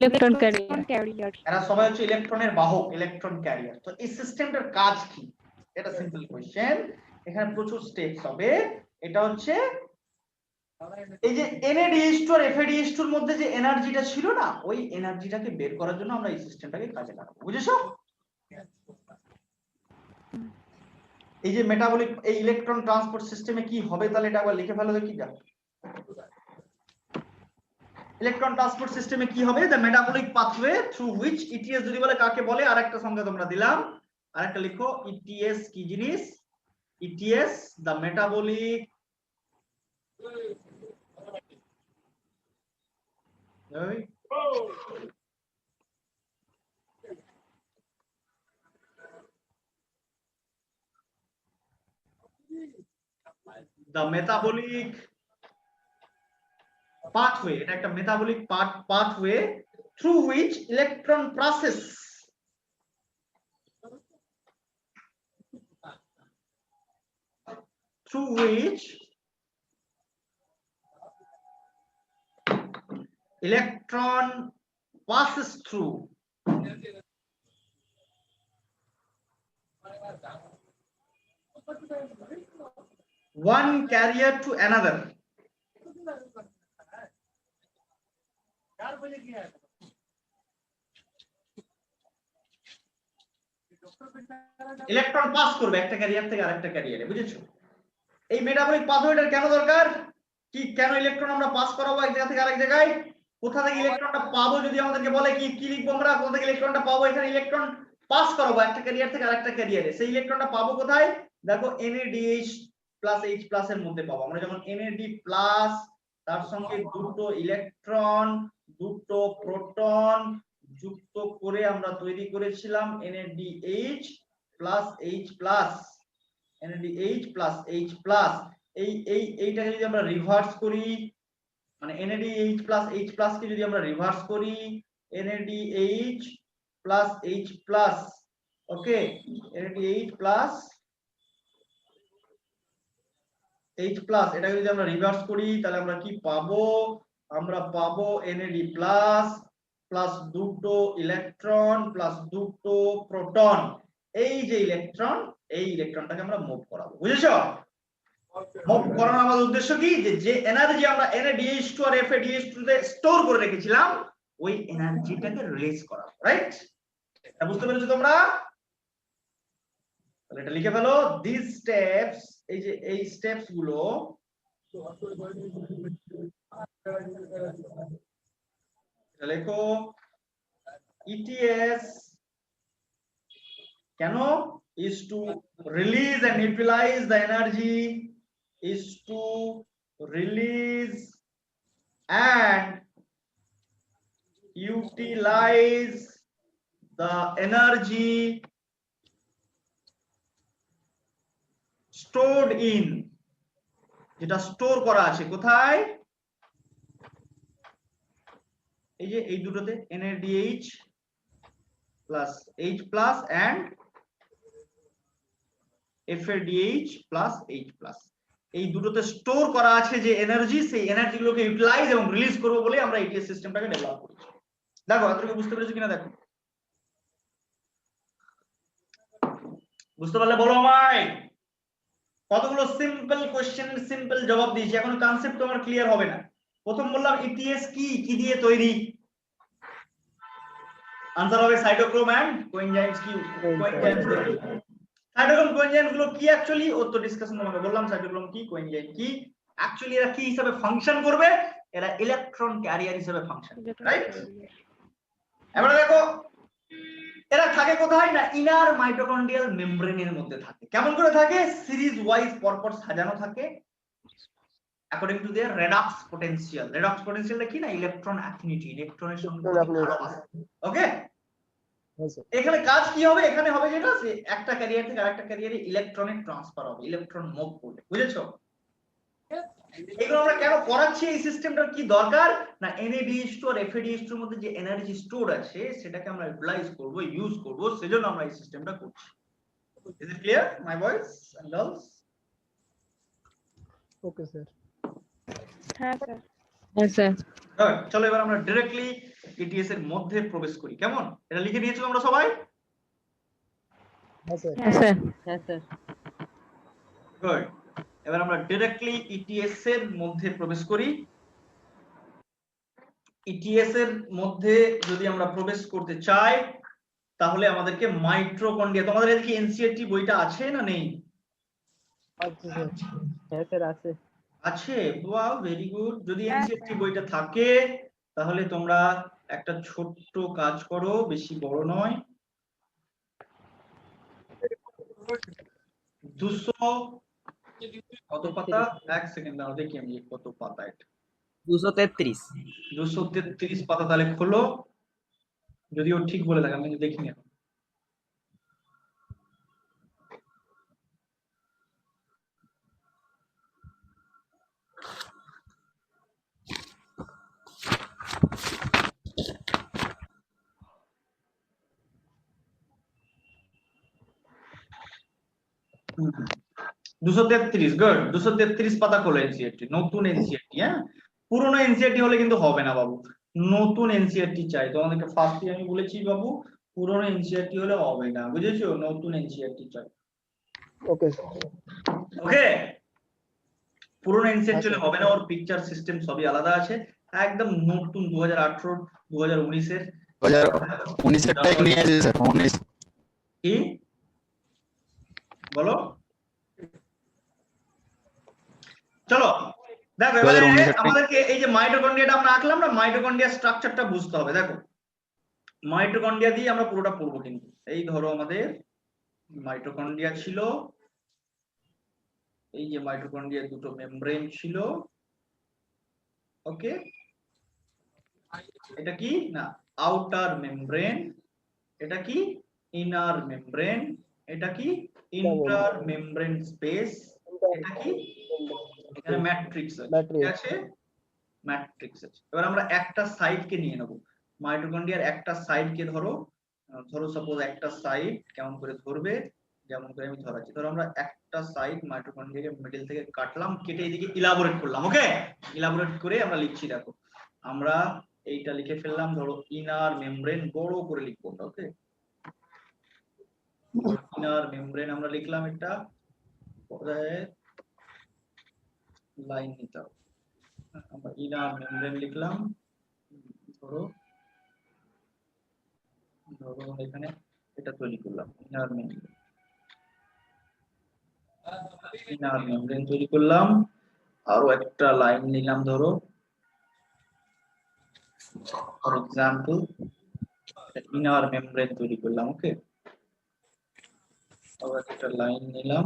Electron career. এরা সবাই হচ্ছে ইলেকট্রনের বাহক, ইলেকট্রন ক্যারিয়ার। তো এই সিস্টেমটার কাজ কি, এটা সিম্পল কোশ্চেন। এখানে প্রচুর স্টেপস হবে। এটা হচ্ছে এই যে NADH2 আর FADH2 এর মধ্যে যে এনার্জিটা ছিল না, ওই এনার্জিটাকে বের করার জন্য আমরা এই সিস্টেমটাকে কাজে লাগাবো, বুঝেছো? এই যে মেটাবলিক এই ইলেকট্রন ট্রান্সপোর্ট সিস্টেমে কি হবে, তাহলে এটা আবার লিখে ফেলো দেখি। দেখো ইলেকট্রন ট্রান্সপোর্ট সিস্টেমে কি হবে, the metabolic pathway through which ETS যদি বলে কাকে বলে, আরেকটা সংজ্ঞা তোমরা দিলাম, আরেকটা লিখো ETS কি জিনিস। ETS দ্য মেটাবলিক pathway, এটা একটা metabolic pathway through which electron process electron passes through one carrier to another. Electron pass করবে একটা ক্যারিয়ার থেকে আরেকটা ক্যারিয়ারে, বুঝেছো? এই মেটাবলিক পাথওয়েটার কেন দরকার, কি কেন ইলেকট্রন আমরা পাস করাবো এক জায়গা থেকে আরেক জায়গায়, কোথা থেকে ইলেকট্রনটা পাবো, যদি আমাদেরকে বলে কি কি লিখবো আমরা, কোথা থেকে ইলেকট্রনটা পাবো, এখানে ইলেকট্রন পাস করাবো একটা ক্যারিয়ার থেকে আরেকটা ক্যারিয়ারে, সেই ইলেকট্রনটা পাবো কোথায়, দেখো NADH প্লাস H প্লাস এর মধ্যে পাবো আমরা। যেমন NAD প্লাস, তার সঙ্গে দুটো ইলেকট্রন দুটো প্রোটন যুক্ত করে আমরা তৈরি করেছিলাম NADH plus H plus, NADH plus H plus. এইটাকে যদি আমরা রিভার্স করি, মানে NADH প্লাস H প্লাস কে যদি আমরা রিভার্স করি, NADH প্লাস H প্লাস, ওকে, NADH প্লাস H প্লাস, এটাকে যদি আমরা রিভার্স করি তাহলে আমরা কি পাবো, আমরা পাবো NAD প্লাস প্লাস দুটো ইলেকট্রন প্লাস দুটো প্রোটন। এই যে ইলেকট্রন, এই ইলেকট্রনটাকে আমরা মুভ করাবো, বুঝেছো? মুভ করানোর আমাদের উদ্দেশ্য কি, যে এনার্জি আমরা NADH2 আর FADH2 তে স্টোর করে রেখেছিলাম, ওই এনার্জিটাকে রিলিজ করা, রাইট? এটা বুঝতে পেরেছো তোমরা? তাহলে এটা লিখে ফেলো, দিস স্টেপস, এই যে এই স্টেপস গুলো এটা লেখো ETS কেন is to release and utilize the energy, is to release and utilize the energy stored in, যেটা স্টোর করা আছে কোথায়, এই যে এই দুটোতে NaDH plus H plus and FADH plus H plus, এই দুটোতে স্টোর করা আছে যে এনার্জি, সেই এনার্জি গুলোকে ইউটিলাইজ এবং রিলিজ করব বলে আমরা ETS সিস্টেমটাকে ডেভেলপ করেছি। দেখো এতটুকু বুঝতে পেরেছো কিনা দেখো, বুঝতে পারলে বলো আমায়। কতগুলো সিম্পল কোশ্চেন সিম্পল জবাব দিয়েছি, এখন কনসেপ্ট তোমার ক্লিয়ার হবে না। প্রথম বললাম ETS কি, কি দিয়ে তৈরি, আনসার হবে সাইটোক্রোম এন্ড কোএনজাইমস। কি কোএনজাইমস, সাইটোক্রোম কোএনজাইমস গুলো কি অ্যাকচুয়ালি, ও তো ডিসকাশন তোমাকে বললাম সাইটোক্রোম কি কোএনজাইম কি। অ্যাকচুয়ালি এরা কি হিসাবে ফাংশন করবে, এরা ইলেকট্রন ক্যারিয়ার হিসেবে ফাংশন করবে, রাইট। এবারে দেখো এরা থাকে কোথায় না, ইনার মাইটোকন্ড্রিয়াল মেমব্রেনের মধ্যে থাকে। কেমন করে থাকে, সিরিজ ওয়াইজ পরপর সাজানো থাকে according to their redox potential. Redox পোটেনশিয়ালটা কি না, ইলেকট্রন অ্যাফিনিটি, ইলেকট্রনের সঙ্গে ভালোবাসা। ওকে, এখানে কাজ কি হবে, এখানে হবে যেটা সে একটা ক্যারিয়ার থেকে আরেকটা ক্যারিয়ারে ইলেকট্রনের ট্রান্সফার হবে, ইলেকট্রন মুভ করবে, বুঝেছো। এগুলো আমরা কেন করাচ্ছি, এই সিস্টেমটার কি দরকার না, NaDH2 আর FADH2 এর মধ্যে যে এনার্জি স্টোর আছে সেটাকে আমরা ইউটিলাইজ করব, ইউজ করব, সেজন্য আমরা এই সিস্টেমটা করছি। Is it clear my boys and girls? Okay sir. হ্যাঁ স্যার। হ্যাঁ স্যার। চলো এবার আমরা ডাইরেক্টলি ETS এর মধ্যে প্রবেশ করি। কেমন, এটা লিখে নিয়েছো তোমরা সবাই? হ্যাঁ স্যার। হ্যাঁ স্যার। হ্যাঁ স্যার। গুড। এবার আমরা ডাইরেক্টলি ETS এর মধ্যে প্রবেশ করি। ETS এর মধ্যে যদি আমরা প্রবেশ করতে চাই তাহলে আমাদেরকে মাইটোকন্ড্রিয়া, তোমাদের এদিকে NCERT বইটা আছে না নেই? আচ্ছা স্যার। হ্যাঁ স্যার আছে। আছে, ওয়াও ভেরি গুড। যদি NCERT বইটা থাকে তাহলে তোমরা একটা ছোট্ট কাজ করো, বেশি বড় নয়, 200 কত পাতা, এক সেকেন্ড দাঁড়াও দেখি আমি কত পাতা এটা, 233 233 পাতা। তাহলে খোলো, যদিও ঠিক বলে থাকে আমি দেখিনি এখন। হুম, 233, গুড। 233 পাতা খোলো NCERT, নতুন NCERT। হ্যাঁ, পুরনো NCERT হলে কিন্তু হবে না বাবু, নতুন NCERT চাই তোমাদেরকে। ফার্স্টে আমি বলেছি বাবু, পুরনো NCERT হলে হবে না, বুঝেছো, নতুন NCERT চাই। ওকে ওকে, পুরনো NCERT হলে হবে না, ওর পিকচার সিস্টেম সবই আলাদা আছে, একদম নতুন 2018 2019 এর 2019 এরটাই নিয়ে আসে স্যার। 19 কি বলো, চলো দেখো এবারে 2019 এর আমাদেরকে এই যে মাইটোকন্ড্রিয়াটা আমরা আঁকলাম না, মাইটোকন্ড্রিয়া স্ট্রাকচারটা বুঝতে হবে। দেখো মাইটোকন্ড্রিয়া দিয়ে আমরা পুরোটা পড়বো, কিন্তু এই ধরো আমাদের মাইটোকন্ড্রিয়া ছিল, এই যে মাইটোকন্ড্রিয়ার দুটো মেমব্রেন ছিল। ওকে, এটা কি না আউটার মেমব্রেন, এটা কি ইনার মেমব্রেন, এটা কি ইন্টার মেমব্রেন স্পেস, এটা কি এখানে ম্যাট্রিক্স আছে, ঠিক আছে, ম্যাট্রিক্স আছে। এবার আমরা একটা সাইড কে নিয়ে নেব, মাইটোকন্ড্রিয়ার একটা সাইড কে ধরো, ধরো সাপোজ একটা সাইড, কেমন করে ধরবে, যেমন করে আমি ধরাচ্ছি। ধরো আমরা একটা সাইড মাইটোকন্ড্রিয়াকে মিডল থেকে কাটলাম, কেটে এদিকে ইলাবোরেট করলাম। ওকে, ইলাবোরেট করে আমরা লিখছি, দেখো আমরা এইটা লিখে ফেললাম, ধরো ইনার মেমব্রেন, বড় করে লিখবো। ওকে, ইনার মেমব্রেন আমরা লিখলাম, একটা লাইন নিতে হবে, আমরা ইনার মেমব্রেন লিখলাম। ধরো ধরো এখানে এটা তৈরি করলাম, ইনার মেমব্রেন তৈরি করলাম। আরো একটা লাইন নিলাম, ধরো ফর এক্সাম্পল ইনার মেমব্রেন তৈরি করলাম। ওকে, আরো একটা লাইন নিলাম,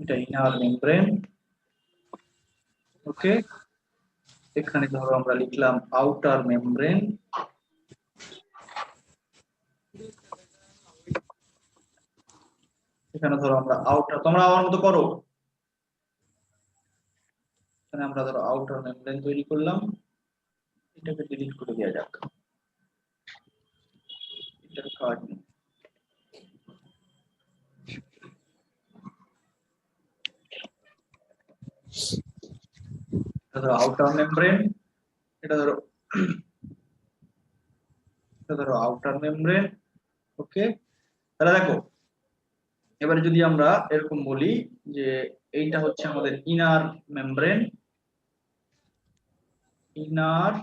এটা ইনার মেমব্রেন। ওকে, এখানে ধরো আমরা লিখলাম আউটার মেমব্রেন। এখানে ধরো আমরা আউটার, তোমরা আমার মতো করো, এখানে আমরা ধরো আউটার মেমব্রেন তৈরি করলাম। এটাকে ডিলিট করে দেওয়া যাক, এটার কাজ নেই। এটা ধরো আউটার মেমব্রেন, এটা ধরো আউটার মেমব্রেন। ওকে, তাহলে দেখো এবারে যদি আমরা এরকম বলি যে এইটা হচ্ছে আমাদের ইনার মেমব্রেন, ইনার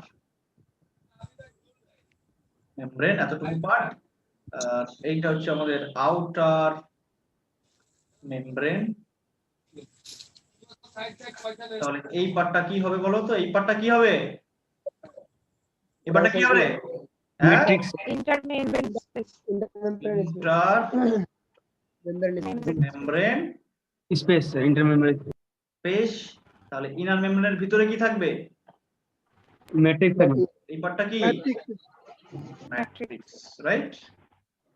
মেমব্রেন এতটুকু পার্ট, আর এইটা হচ্ছে আমাদের আউটার মেমব্রেন। তাহলে এই পার্টটা কি হবে বলো তো, এই পার্টটা কি হবে, এই পার্টটা কি হবে? Matrix intermembrane space. Membrane space intermembrane space. তাহলে ইনার মেমব্রেনের ভিতরে কি থাকবে? ম্যাট্রিক্স থাকবে। এই পার্টটা কি? Matrix, right?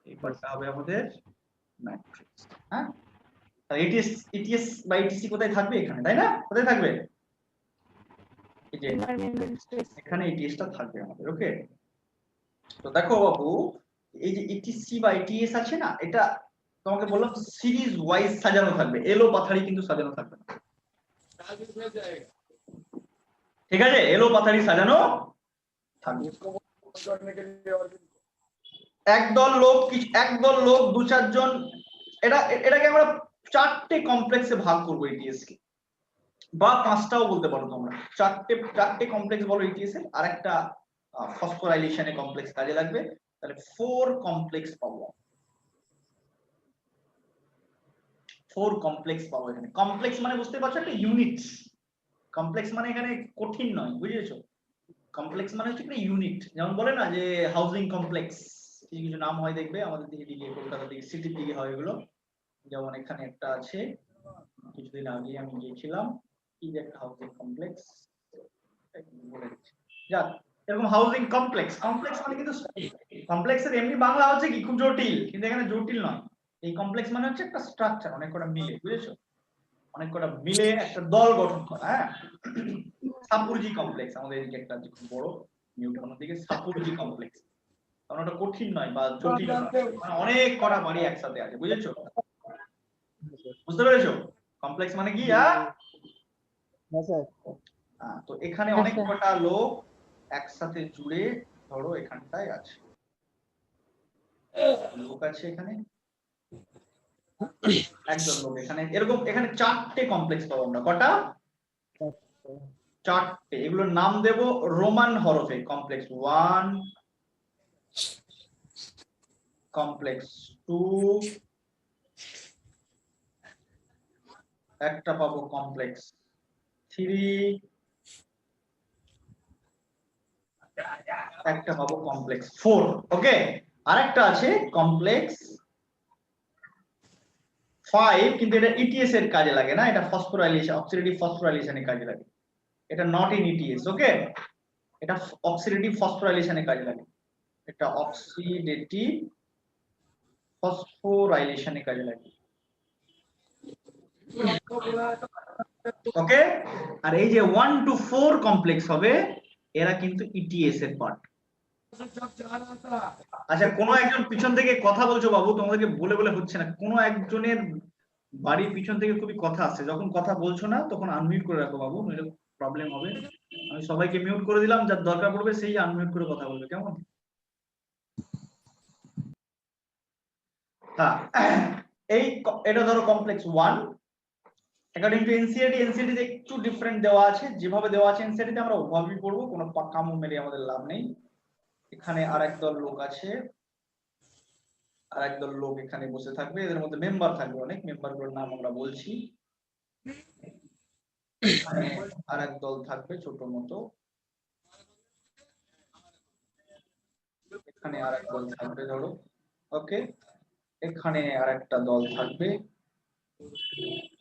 এই পার্টটা হবে আমাদের ম্যাট্রিক্স। হ্যাঁ, তাহলে ইটিএস বা ইটিসি কোথায় থাকবে? এখানে, তাই না? কোথায় থাকবে? এই যে ইন্টারমেমব্রেন স্পেস। এখানে ইটিএসটা থাকবে আমাদের। ওকে, তো দেখো বাবু, এই যে ইটিসি বা ইটিএস আছে না, এটা তোমাকে বললাম সিরিজ ওয়াইজ সাজানো থাকবে, এলো পাথারি কিন্তু সাজানো থাকবে না। ঠিক আছে, এলো পাথারি সাজানো থাকবে। একদল লোক দু চারজন, এটাকে আমরা চারটে কমপ্লেক্সে ভাগ করবো ইটিএস কে, বা পাঁচটাও বলতে পারো তোমরা। চারটে কমপ্লেক্স বলো ইটিএস এর, আর একটা ফসফোরাইলেশনে কমপ্লেক্স কাজে লাগবে। তাহলে 4 কমপ্লেক্স পাবো, 4 কমপ্লেক্স পাবো এখানে। কমপ্লেক্স মানে বুঝতে পারছো, একটা ইউনিট। কমপ্লেক্স মানে এখানে কঠিন নয়, বুঝেছো? কমপ্লেক্স মানে হচ্ছে একটা ইউনিট। যেমন বলে না যে হাউজিং কমপ্লেক্স, কিছু কিছু নাম হয় দেখবে আমাদের দিকে, কলকাতা দিকে, সিটির দিকে হয় এগুলো। যেমন এখানে একটা আছে, কিছুদিন আগে আমি গিয়েছিলাম, কি যে একটা হাউজিং কমপ্লেক্স, যাক এরকম হাউজিং কমপ্লেক্স। কমপ্লেক্স মানে কিন্তু কমপ্লেক্সের এমনি বাংলা হচ্ছে কি খুব জটিল, কিন্তু এখানে জটিল নয়। এই কমপ্লেক্স মানে হচ্ছে একটা স্ট্রাকচার, অনেক কটা মিলে, বুঝেছো? অনেক কটা মিলে একটা দল গঠন করা। হ্যাঁ, সাপুরজি কমপ্লেক্স আমাদের এদিকে একটা আছে খুব বড়, নিউটনের দিকে সাপুরজি কমপ্লেক্স। কারণ ওটা কঠিন নয় বা জটিল নয়, মানে অনেক কটা বাড়ি একসাথে আছে, বুঝেছো? বুঝতে পেরেছো কমপ্লেক্স মানে কি? তো এখানে অনেক কটা লোক একসাথে জুড়ে ধরো এখানটায় আছে, লোক আছে এখানে, একজন লোক এখানে, এরকম এখানে চারটে কমপ্লেক্স পাবো আমরা। কটা? চারটে। এগুলোর নাম দেব রোমান হরফে। কমপ্লেক্স 1, কমপ্লেক্স 2, একটা পাবো কমপ্লেক্স 3, একটা পাবো কমপ্লেক্স 4। ওকে, আরেকটা আছে কমপ্লেক্স 5, কিন্তু এটা ইটিএস এর কাজে লাগে না, এটা ফসফোরাইলেশন, অক্সিডেটিভ ফসফোরাইলেশনের কাজে লাগে। এটা নট ইন ইটিএস। ওকে, এটা অক্সিডেটিভ ফসফোরাইলেশনের কাজে লাগে, এটা অক্সিডেটিভ ফসফোরাইলেশনের কাজে লাগে। ওকে, আর এই যে 1 to 4 কমপ্লেক্স হবে, এরা কিন্তু ইটিএস এর পার্ট। আচ্ছা, কোনো একজন পিছন থেকে কথা বলছো বাবু, তোমাদেরকে বলে বলে হচ্ছে না। কোনো একজনের বাড়ির পিছন থেকে খুবই কথা আসছে, যখন কথা বলছো না তখন আনমিউট করে রাখো বাবু, নইলে প্রবলেম হবে। আমি সবাইকে মিউট করে দিলাম, যার দরকার পড়বে সেই আনমিউট করে কথা বলবে, কেমন? হ্যাঁ, এটা ধরো complex 1 according to NCERT. NCERT তে একটু ডিফারেন্ট দেওয়া আছে, যেভাবে দেওয়া আছে এনসিইআরটি তে আমরা ওভাবেই পড়বো, কোনো পাক্কা মুখ মেরে আমাদের লাভ নেই। এখানে আরেক দল লোক আছে, আর একদল লোক এখানে বসে থাকবে, এদের মধ্যে মেম্বার থাকবে, অনেক মেম্বারগুলোর নাম আমরা বলছি। এখানে আর এক দল থাকবে ছোট মতো, এখানে আর এক দল থাকবে ধরো, ওকে, এখানে আর একটা দল থাকবে,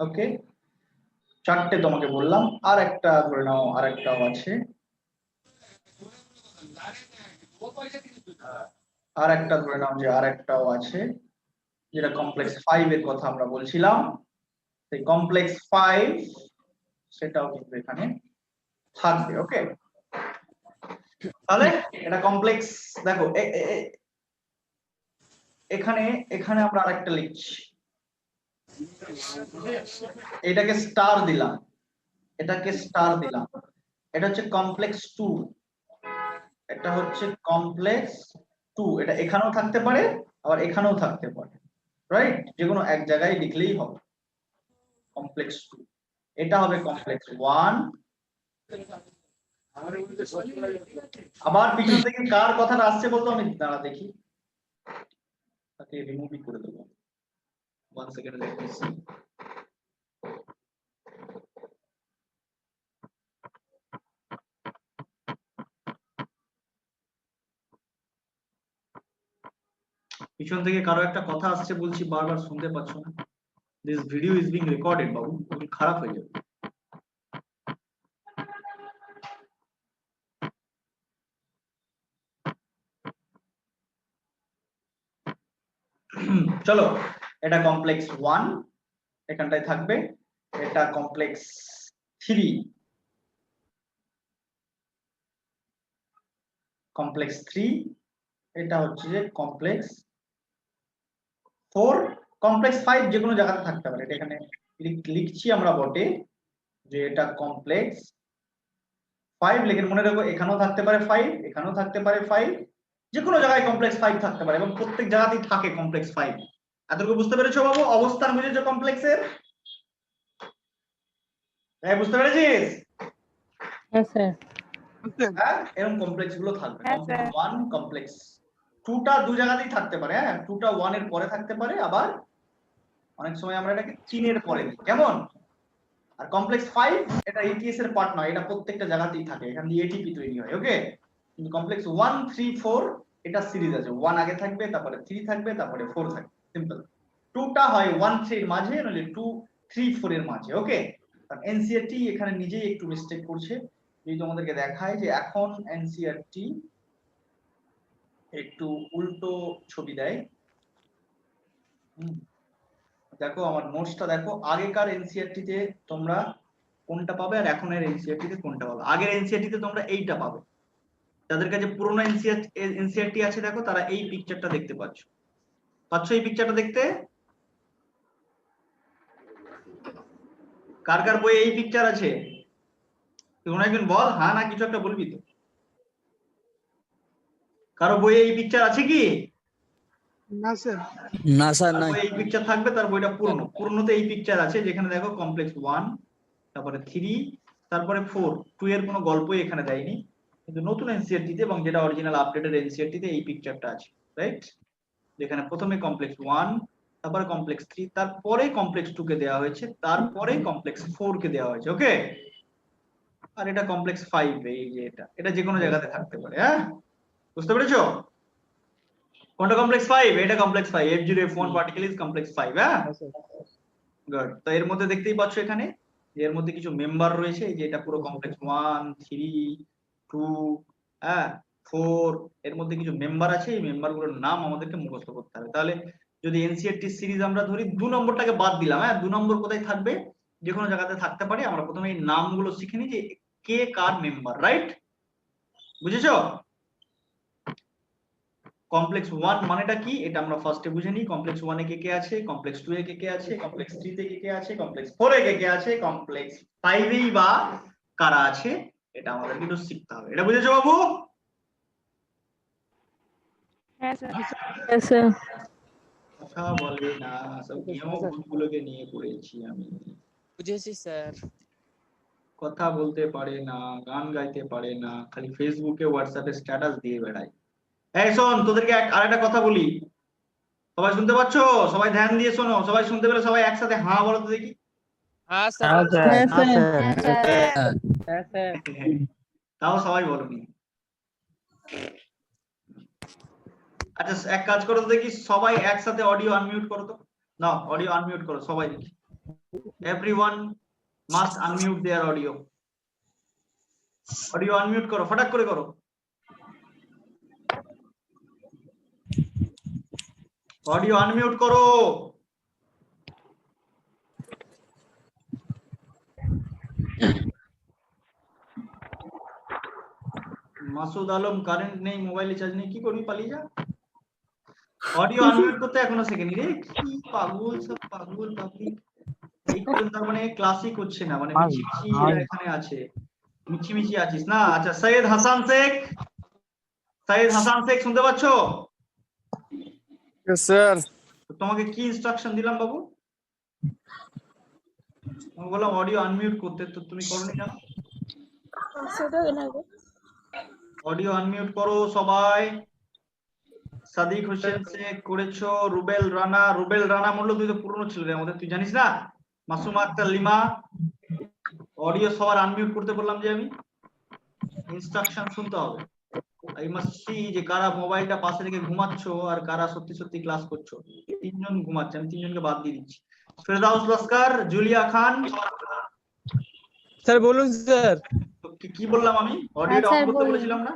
ওকে, চারটে তোমাকে বললাম। আর একটা ধরে নাও, আর একটাও আছে, আর একটা ধরে নাও যে আর একটাও আছে, যেটা কমপ্লেক্স 5 এর কথা আমরা বলছিলাম। সেই কমপ্লেক্স 5 সেটাও কিন্তু এখানে থাকবে, ওকে। তাহলে এটা কমপ্লেক্স, দেখো এখানে এখানে আমরা আরেকটা লিখছি, এটাকে স্টার দিলাম, এটাকে স্টার দিলাম, এটা হচ্ছে কমপ্লেক্স 2, এটা হচ্ছে কমপ্লেক্স 2, এটা এখানেও থাকতে পারে আবার এখানেও থাকতে পারে, রাইট? যে কোনো এক জায়গায় লিখলেই হবে কমপ্লেক্স 2। এটা হবে কমপ্লেক্স 1। আবার পিছন থেকে কার কথাটা আসছে বলতো, আমি দাঁড়া দেখি, তাকে রিমুভই করে দেবো। 1 সেকেন্ড দেখতেছি। পিছন থেকে কারো একটা কথা আসছে বলছি, বারবার শুনতে পাচ্ছ না? This video is being recorded বাবু, খুব খারাপ হয়ে যাবে। চলো, এটা কমপ্লেক্স 1 এখানটায় থাকবে, এটা কমপ্লেক্স 3, কমপ্লেক্স 3, এটা হচ্ছে যে কমপ্লেক্স 4, কমপ্লেক্স 5 যে কোনো জায়গাতে থাকতে পারে। এটা এখানে লিখছি আমরা বটে যে এটা কমপ্লেক্স 5, লেখেন মনে রাখো এখানেও থাকতে পারে 5, এখানেও থাকতে পারে 5, যে কোনো জায়গায় কমপ্লেক্স 5 থাকতে পারে এবং প্রত্যেক জায়গাতেই থাকে কমপ্লেক্স 5। এতটুকু বুঝতে পেরেছো বাবু? অবস্থান বুঝেছো কমপ্লেক্সের? হ্যাঁ, বুঝতে পেরেছিস? হ্যাঁ স্যার। হ্যাঁ, এরকম কমপ্লেক্স গুলো থাকবে। হ্যাঁ, কমপ্লেক্স স্যার। 1, কমপ্লেক্স 2টা দু জায়গাতেই থাকতে পারে, হ্যাঁ, 2টা 1 এর পরে থাকতে পারে, আবার অনেক সময় আমরা এটাকে 3 এর পরে দিই, কেমন? আর কমপ্লেক্স 5 এটা এটিএস এর পার্ট নয়, এটা প্রত্যেকটা জায়গাতেই থাকে, এখান দিয়ে এটিপি তৈরি হয়, ওকে। কিন্তু কমপ্লেক্স 1, 3, 4 এটা সিরিজ আছে, 1 আগে থাকবে, তারপরে 3 থাকবে, তারপরে 4 থাকবে, সিম্পল। 2টা হয় 1, 3 এর মাঝে, নলে 2, 3, 4 এর মাঝে, ওকে। কারণ এনসিইআরটি এখানে নিজেই একটু মিস্টেক করছে, যদি তোমাদেরকে দেখায় যে এখন এনসিইআরটি একটু উল্টো ছবি দেয়। দেখো আমার নোটসটা দেখো, আগেকার এনসিইআরটি তে তোমরা কোনটা পাবে আর এখনের এনসিইআরটি তে কোনটা পাবে। আগের এনসিইআরটি তে তোমরা এইটা পাবে, যাদের কাছে পুরনো এনসিইআরটি আছে দেখো তারা এই পিকচারটা দেখতে পাচ্ছ এই পিকচারটা দেখতে? কার কার বইয়ে এই পিকচার আছে? কোন একজন বল, হ্যাঁ না কিছু একটা বলবি তো। কারো বইয়ে এই পিকচার আছে কি? না স্যার। না স্যার নাই। এই পিকচার থাকবে, তার বইটা পুরনোতে এই পিকচার আছে, যেখানে দেখো কমপ্লেক্স 1, তারপরে 3, তারপরে 4, 2 এর কোনো গল্পই এখানে দেয়নি, কিন্তু নতুন এনসিইআরটি তে এবং যেটা অরিজিনাল আপডেটেড এনসিইআরটি তে এই পিকচারটা আছে, রাইট? যেখানে প্রথমে কমপ্লেক্স 1, তারপরে কমপ্লেক্স 3, তারপরে কমপ্লেক্স 2 কে দেওয়া হয়েছে, তারপরে কমপ্লেক্স 4 কে দেওয়া হয়েছে, ওকে। আর এটা কমপ্লেক্স 5, এই যে এটা যে কোনো জায়গাতে থাকতে পারে, হ্যাঁ, বুঝতে পেরেছো? কোনটা কমপ্লেক্স 5? এটা complex 5, F0F1 particle is complex 5, হ্যাঁ, গুড। তো এর মধ্যে দেখতেই পাচ্ছ এখানে যে এর মধ্যে কিছু মেম্বার রয়েছে, এই যে এটা পুরো কমপ্লেক্স 1, 3, 2, হ্যাঁ, 4, এর মধ্যে কিছু মেম্বার আছে, এই মেম্বারগুলোর নাম আমাদেরকে মুখস্থ করতে হবে। তাহলে যদি এনসিইআরটি সিরিজ আমরা ধরি, 2 নম্বরটাকে বাদ দিলাম, হ্যাঁ, 2 নম্বর কোথায় থাকবে? যে কোনো জায়গাতে থাকতে পারে। আমরা প্রথমে এই নামগুলো শিখে নিই যে কে কার মেম্বার, রাইট? বুঝেছো? কমপ্লেক্স 1 মানেটা কি এটা আমরা ফার্স্টে বুঝে নিই। কমপ্লেক্স 1 এ কে কে আছে, কমপ্লেক্স 2 এ কে কে আছে, কমপ্লেক্স 3 তে কে কে আছে, কমপ্লেক্স 4 এ কে কে আছে, কমপ্লেক্স 5 এই বা কারা আছে, এটা আমাদের কিন্তু শিখতে হবে। এটা বুঝেছো বাবু? হ্যাঁ স্যার। হ্যাঁ স্যার। কথা বলে না, সব নিয়মগুলোকে নিয়ে পড়েছি আমি। বুঝেছি স্যার। কথা বলতে পারে না, গান গাইতে পারে না, খালি ফেসবুকে হোয়াটসঅ্যাপে স্ট্যাটাস দিয়ে বেড়ায়। এই শোন, তোদেরকে আরেকটা কথা বলি, সবাই শুনতে পাচ্ছো? সবাই ধ্যান দিয়ে শোনো, সবাই শুনতে পেলে সবাই একসাথে হ্যাঁ বলো তো দেখি। हाँ सर হ্যাঁ স্যার হ্যাঁ স্যার তাও সবাই বলোনি। আচ্ছা এক কাজ করো তো দেখি, সবাই একসাথে অডিও আনমিউট করো তো। নাও অডিও আনমিউট করো সবাই দেখি। এভরিওয়ান মাস্ট আনমিউট দেয়ার অডিও। অডিও আনমিউট করো, ফটাক করে করো। অডিও আনমিউট করো। মাসুদ আলম কারেন্ট নেই, মোবাইলে চার্জ নেই, কি করবি? পালিয়ে যা। অডিও আনমিউট করতে এখনো শেখেনি রে, কি পাগল সব পাগল পাবলিক। এই পর্যন্ত মানে ক্লাসই করছে না, মানে মিছি মিছি এরা এখানে আছে, মিছি মিছি আছিস না। আচ্ছা সৈয়দ হাসান শেখ, সৈয়দ হাসান শেখ শুনতে পাচ্ছো? স্যার তো তোমাকে কি ইনস্ট্রাকশন দিলাম বাবু? আমি বললাম অডিও আনমিউট করতে, তো তুমি করোনি না। অডিও আনমিউট করো সবাই। সাদিক হোসেন শেখ করেছো, রুবেল রানা, রুবেল রানা বললো তুই তো পুরনো ছিল রে আমাদের, তুই জানিস না। মাসুমা আক্তার লিমা, অডিও সবার আনমিউট করতে বললাম যে আমি, ইনস্ট্রাকশন শুনতে হবে। আই মাস্ট সি যে কারা মোবাইলটা পাশে রেখে ঘুমাচ্ছো আর কারা সত্যি সত্যি ক্লাস করছো। তিনজন ঘুমাচ্ছে, আমি তিনজনকে বাদ দিয়ে দিচ্ছি। ফেরদাউস লস্কর, জুলিয়া খান। স্যার বলুন স্যার। তো কি বললাম আমি? অডিওটা অন করতে বলেছিলাম না?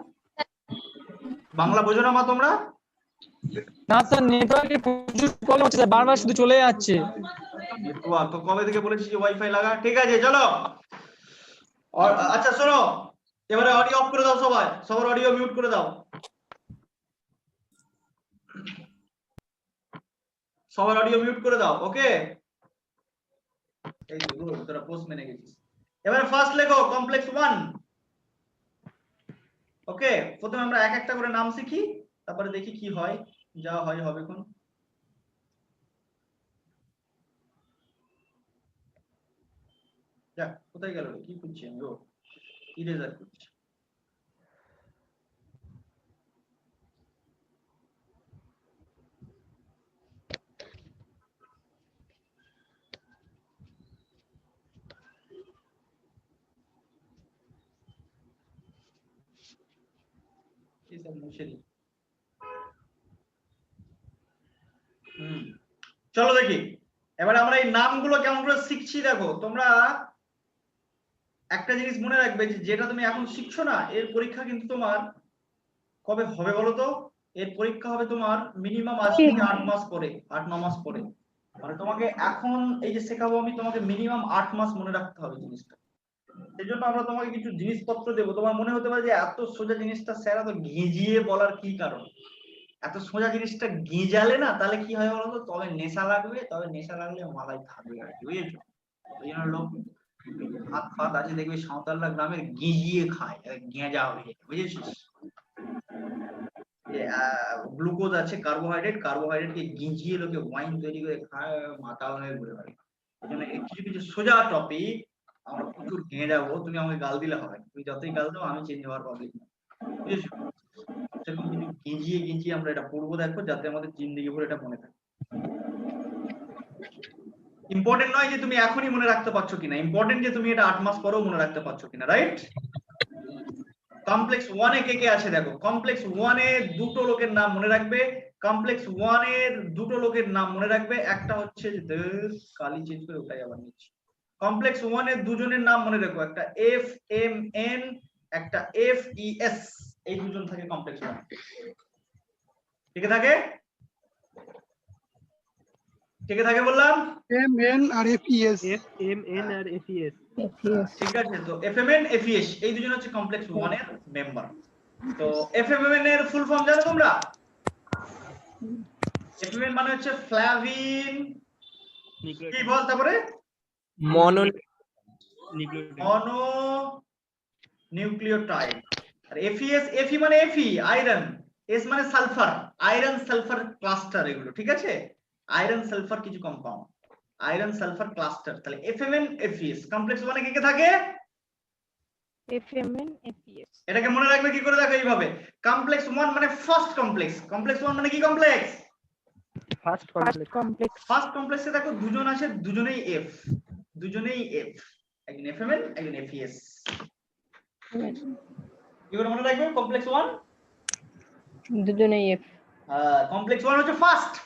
বাংলা বোঝো না মা তোমরা? না স্যার নেটওয়ার্কের প্রচুর প্রবলেম হচ্ছে স্যার, বারবার শুধু চলে যাচ্ছে। নেটওয়ার্ক তো কবে থেকে বলেছি যে ওয়াইফাই লাগা। ঠিক আছে চলো। আচ্ছা শোনো, এবারে অডিও অফ করে দাও সবাই, সবার অডিও মিউট করে দাও। সবার অডিও মিউট করে দাও, ওকে? এই তো তোরা পোস্ট মেনে গেছিস। এবারে ফার্স্ট লেখো কমপ্লেক্স 1। ওকে, প্রথমে আমরা এক একটা করে নাম শিখি, তারপরে দেখি কি হয়, যা হয় হবে। কোন যা কোথায় গেল, কি করছি আমি? ও ইরেজার করছি। মুছে দিই। চলো দেখি এবার আমরা এই নামগুলো কেমন করে শিখছি। দেখো তোমরা একটা জিনিস মনে রাখবে, যে যেটা তুমি এখন শিখছো না, এর পরীক্ষা কিন্তু তোমার কবে হবে বলো তো? এর পরীক্ষা হবে তোমার মিনিমাম আজ থেকে 8 মাস পরে, 8-9 মাস পরে। মানে তোমাকে এখন এই যে শেখাবো আমি, তোমাকে মিনিমাম 8 মাস মনে রাখতে হবে জিনিসটা। সেই জন্য আমরা তোমাকে কিছু জিনিসপত্র দেবো। তোমার মনে হতে পারে যে এত সোজা জিনিসটা স্যার এত ঘিজিয়ে বলার কি কারণ? এত সোজা জিনিসটা গিজালে না, তাহলে কি হয় বলতো? তবে নেশা লাগবে, তবে নেশা লাগলে মাথায় থাকবে আর কি, বুঝেছো? ওই জন্য লোক হাত ফাত আছে দেখবে সাঁওতালরা গ্রামের গিজিয়ে খায়, গেঁজা হয়ে যায়, বুঝেছিস? গ্লুকোজ আছে, কার্বোহাইড্রেট, কার্বোহাইড্রেটকে গিজিয়ে লোকে ওয়াইন তৈরি করে খায়, মাতাল হয়ে ঘুরে বেড়ায়। এই জন্য কিছু কিছু সোজা টপিক আমরা প্রচুর গেঁজাবো। তুমি আমাকে গাল দিলে হবে, তুমি যতই গাল দাও আমি চেঞ্জ হওয়ার পাবলিক না, বুঝেছো? সেরকম কিছু গিজিয়ে গিজিয়ে আমরা এটা পড়বো, দেখো, যাতে আমাদের জিন্দেগি ভরে এটা মনে থাকে। ইম্পর্টেন্ট নয় যে তুমি এখনই মনে রাখতে পারছো কিনা, ইম্পর্টেন্ট যে তুমি এটা 8 মাস পরেও মনে রাখতে পারছো কিনা, রাইট? কমপ্লেক্স 1 এ কে কে আছে দেখো। কমপ্লেক্স 1 এ দুটো লোকের নাম মনে রাখবে। কমপ্লেক্স 1 এর দুটো লোকের নাম মনে রাখবে, একটা হচ্ছে যে কালি চেঞ্জ করে ওটাই আবার নিচ্ছি। কমপ্লেক্স 1 এর দুজনের নাম মনে রাখো, একটা FMN, একটা FES। এই দুজন থাকে কমপ্লেক্স 1। ঠিক থাকে? ঠিক থাকে বললাম? MN আর FES। FMN আর FES। ঠিক আছে, তো FMN FES এই দুজন হচ্ছে কমপ্লেক্স 1 এর মেম্বার। তো FMN এর ফুল ফর্ম জানো তোমরা? FMN মানে হচ্ছে ফ্লাভিন, কি বল তারপরে? মনো নিউক্লিওটাইড। আর FES, Fe মানে Fe আয়রন, S মানে সালফার, আয়রন সালফার ক্লাস্টার এগুলো, ঠিক আছে? আয়রন সালফার কিছু কম্পাউন্ড, আয়রন সালফার ক্লাস্টার। তাহলে FMN FES কমপ্লেক্স 1 এ কে কে থাকে? FMN FES। এটাকে মনে রাখবে কি করে? দেখো এইভাবে, কমপ্লেক্স 1 মানে ফার্স্ট কমপ্লেক্স। কমপ্লেক্স 1 মানে কি complex? First first complex first কমপ্লেক্সে দেখো দুজন আছে, দুজনেই এফ, একজন এফএমএন একজন এফইএস। কি করে মনে রাখবে? কমপ্লেক্স 1 দুজনেই এফ। কমপ্লেক্স 1 হচ্ছে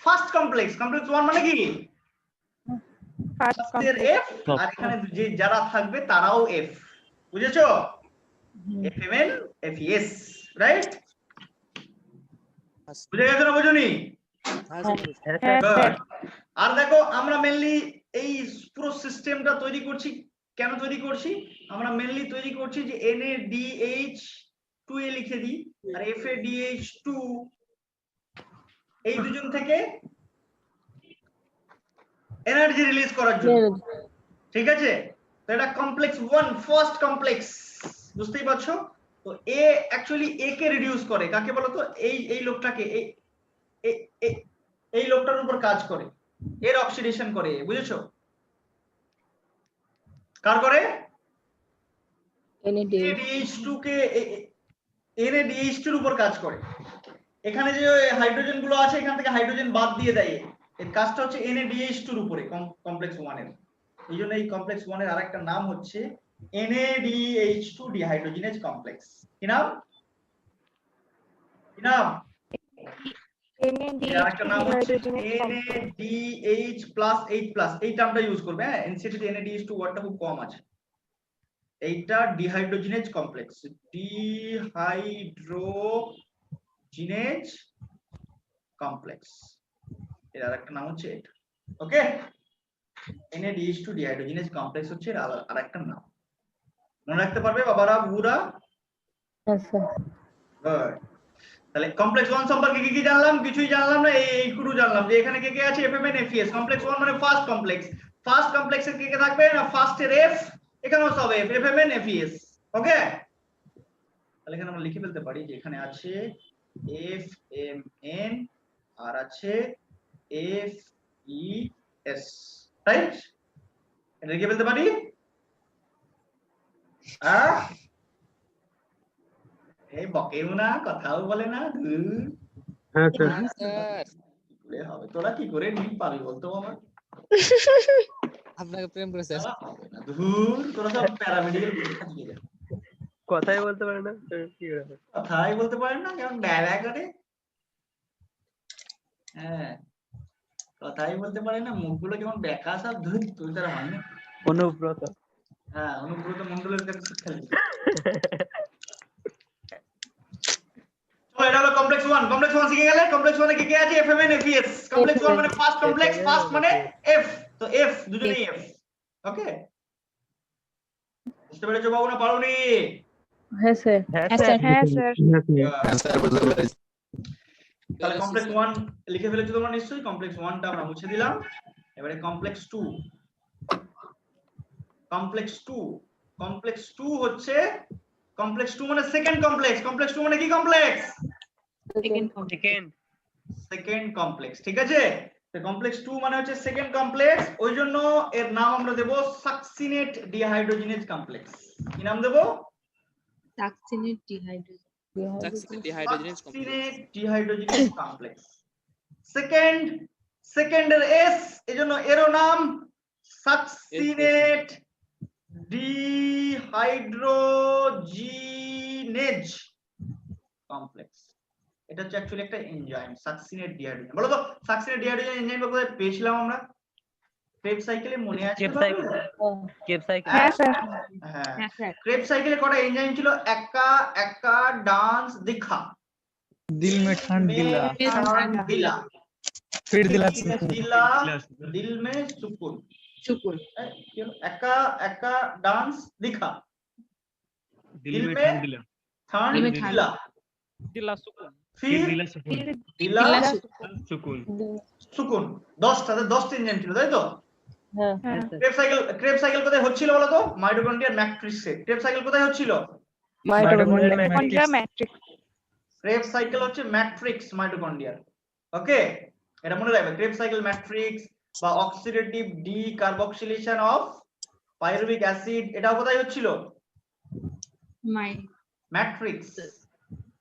ফার্স্ট কমপ্লেক্স। কমপ্লেক্স 1 মানে কি? ফার্স্ট ফার্স্টের এফ, আর এখানে যে যারা থাকবে তারাও এফ। বুঝেছো? এফএমএন এফইএস, রাইট? বুঝে গেছো না বুঝুনি? हाँ सर হ্যাঁ স্যার আর দেখো আমরা মেনলি এই পুরো সিস্টেমটা তৈরি করছি, কেন তৈরি করছি? আমরা মেনলি তৈরি করছি যে NaDH2 লিখে দিই আর FADH2, এই দুজন থেকে এনার্জি রিলিজ করার জন্য। ঠিক আছে? তো এটা কমপ্লেক্স 1 ফার্স্ট কমপ্লেক্স, বুঝতেই পারছো? তো এ অ্যাকচুয়ালি এ কে রিডিউস করে, কাকে বলো তো? এই লোকটাকে, এই লোকটার উপর কাজ করে, এর অক্সিডেশন করে, বুঝেছো? কার করে? NaDH2 কে NaDH2 এর উপর কাজ করে। এখানে যে হাইড্রোজেন গুলো আছে এখান থেকে হাইড্রোজেন বাদ দিয়ে দেয়, এর কাজটা হচ্ছে NaDH2 এর উপরে কমপ্লেক্স 1 এর। এইজন্য এই কমপ্লেক্স 1 এর আরেকটা নাম হচ্ছে NaDH2 ডিহাইড্রোজিনেজ কমপ্লেক্স। কি নাম? কি নাম? আরেকটা নাম হচ্ছে NaDH+H+, এই টার্মটা ইউজ করবে। হ্যাঁ, এনসিটি তে NaDH2 ওয়ার্ডটা খুব কম আছে। এইটা ডিহাইড্রোজিনেজ কমপ্লেক্স, ডিহাইড্রোজিনেজ কমপ্লেক্স, এর আরেকটা নাম হচ্ছে এটা। ওকে, NaDH2 ডিহাইড্রোজিনেজ কমপ্লেক্স হচ্ছে এর আরেকটা নাম। মনে রাখতে পারবে বাবারা, বুড়া? আচ্ছা, গুড। তাহলে কমপ্লেক্স 1 সম্পর্কে কি কি জানলাম? কিছুই জানলাম না, এইটুকু জানলাম যে এখানে কে কে আছে, এফএমএন এফইএস। কমপ্লেক্স 1 মানে ফার্স্ট কমপ্লেক্স। ফার্স্ট কমপ্লেক্সে কে কে থাকবে? না ফার্স্টের এফ, এখানেও সব এফ, এফএমএন এফইএস। ওকে, তাহলে এখানে আমরা লিখে ফেলতে পারি যে এখানে আছে এফএমএন আর আছে এফইএস, রাইট? এটা লিখে ফেলতে পারি। এই বকেও না, কথাও বলে না, হ্যাঁ স্যার हाँ सर হবে। তোরা কি করে নিট পাবি বলতো আমার? আপনাকে প্রেম করে স্যার ধুর, তোরা সব প্যারামেডিক্যাল পরীক্ষা দিয়ে যা। কথাই বলতে পারে না কি করে? কথাই বলতে পারেন না, কেমন ড্যাবা করে। হ্যাঁ, কথাই বলতে পারে না, মুখগুলো কেমন বেকা সব। ধুর, তুই তারা হয় না। অনুব্রত। হ্যাঁ, অনুব্রত মন্ডলের কাছে শিক্ষা নিবি। এটা হলো কমপ্লেক্স 1। কমপ্লেক্স 1 শিখে গেলে। কমপ্লেক্স 1 এ কি কি আছে? এফএমএন এফইএস। কমপ্লেক্স 1 মানে ফার্স্ট কমপ্লেক্স, ফার্স্ট মানে এফ, তো এফ দুজনেই এফ। ওকে, বুঝতে পেরেছো বাবু না পারোনি? হ্যাঁ স্যার। হ্যাঁ হ্যাঁ স্যার। স্যার অ্যান্সার বুঝতে পেরেছি। তাহলে কমপ্লেক্স 1 লিখে ফেলেছো তোমরা নিশ্চয়ই। কমপ্লেক্স 1 টা আমরা মুছে দিলাম। এবারে কমপ্লেক্স 2। কমপ্লেক্স 2, কমপ্লেক্স 2 হচ্ছে, কমপ্লেক্স 2 মানে সেকেন্ড কমপ্লেক্স। কমপ্লেক্স 2 মানে কি কমপ্লেক্স? সেকেন্ড কমপ্লেক্স, ঠিক আছে? তো কমপ্লেক্স 2 মানে হচ্ছে সেকেন্ড কমপ্লেক্স, ওই জন্য এর নাম আমরা দেব সাকসিনেট ডিহাইড্রোজিনেজ কমপ্লেক্স। কি নাম দেব? Succinate dehydrogen. Dehydrogenase succinate dehydrogenase complex. সেকেন্ডের এস, এজন্য এরও নাম সাকসিনেট ডিহাইড্রোজিনেজ কমপ্লেক্স। এটা হচ্ছে অ্যাকচুয়ালি একটা এনজাইম, সাকসিনেট ডিহাইড্রোজেন। বলো তো, সাকসিনেট ডিহাইড্রোজেন এনজাইমটা কোথায় পেয়েছিলাম আমরা? ক্রেব সাইকেলে, মনে আছে? Cape cycle. হ্যাঁ স্যার হ্যাঁ, হ্যাঁ স্যার। ক্রেব সাইকেলে কটা এনজাইম ছিল? একা ডান্স দিখা, दिल में ठंड दिला দিলা, फिर दिला দিলা, দিল মে সুকুন। সুকুন। একা ডান্স দিখা, দিল মে ঠান্ড দিল মে দিলা, फिर दिला সুকুন। 10টা এনজাইম ছিল, তাই তো? হ্যাঁ হ্যাঁ ক্রেব সাইকেল কোথায় হচ্ছিল বলো তো? মাইটোকন্ড্রিয়ার ম্যাট্রিক্সে। ক্রেব সাইকেল কোথায় হচ্ছিল? মাইটোকন্ড্রিয়া ম্যাট্রিক্স ক্রেব সাইকেল হচ্ছে ম্যাট্রিক্স মাইটোকন্ড্রিয়ার। ওকে, এটা মনে রাখবে। ক্রেব সাইকেল ম্যাট্রিক্স বা oxidative decarboxylation of pyruvic acid, এটাও কোথায় হচ্ছিল? মাই ম্যাট্রিক্স।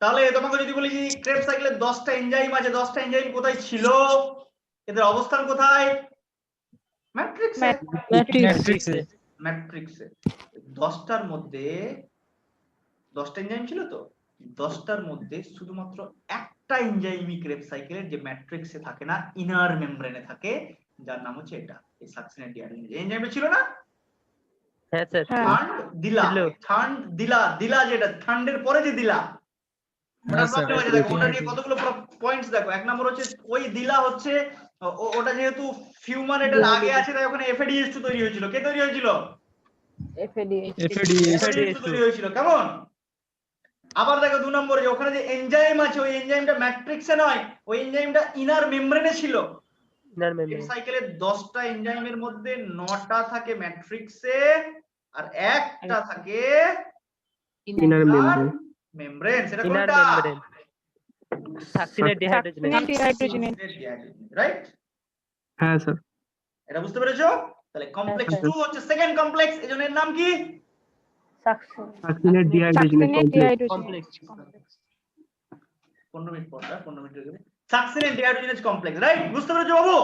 তাহলে তোমাকে যদি বলি যে ক্রেব সাইকেলে 10টা এনজাইম আছে, 10টা এনজাইম কোথায় ছিল? এদের অবস্থান কোথায়? ম্যাট্রিক্সে। ম্যাট্রিক্সে। ম্যাট্রিক্সে 10টার মধ্যে 10টা এনজাইম ছিল তো, 10টার মধ্যে শুধুমাত্র একটা এনজাইমিক রেপ সাইকেলের যে ম্যাট্রিক্সে থাকে না, ইনার মেমব্রেনে থাকে, যার নাম হচ্ছে এটা, এই সাকসিনেট ডিহাইড্রোজেনেজ। এনজাইমটা ছিল না? হ্যাঁ স্যার। থান্ড দিলা, ছিল। থান্ড দিলা, দিলা যেটা থান্ডের পরে যে দিলা, ওটা হ্যাঁ, স্যার। প্রবলেম আছে। দেখো ওটা নিয়ে কতগুলো পয়েন্টস দেখো। এক নম্বর হচ্ছে ওই দিলা হচ্ছে ওটা যেহেতু ফিউমার এটার আগে আছে, তাই ওখানে এফএডিএইচ2 তৈরি হয়েছিল। কে তৈরি হয়েছিল? এফএডিএইচ2 তৈরি হয়েছিল। কেমন? আবার দেখো 2 নম্বরে যে ওখানে যে এনজাইম আছে, ওই এনজাইমটা ম্যাট্রিক্সে নয়, ওই এনজাইমটা ইনার মেমব্রেনে ছিল। ইনার এই মেমব্রেন। সাইকেলে 10টা এনজাইমের মধ্যে 9টা থাকে ম্যাট্রিক্সে আর একটা থাকে ইনার মেমব্রেন। মেমব্রেন। সেটা ইনার কোনটা? মেমব্রেন। Succinate dehydrogenase. রাইট? হ্যাঁ স্যার। এটা বুঝতে পেরেছো? তাহলে কমপ্লেক্স 2 হচ্ছে সেকেন্ড কমপ্লেক্স, এজন্য এর নাম কি? Succinate dehydrogenase complex. 15 মিনিট পর 15 মিনিট হয়ে গেছে। Succinate dehydrogenase complex, right? বুঝতে পেরেছো বাবু?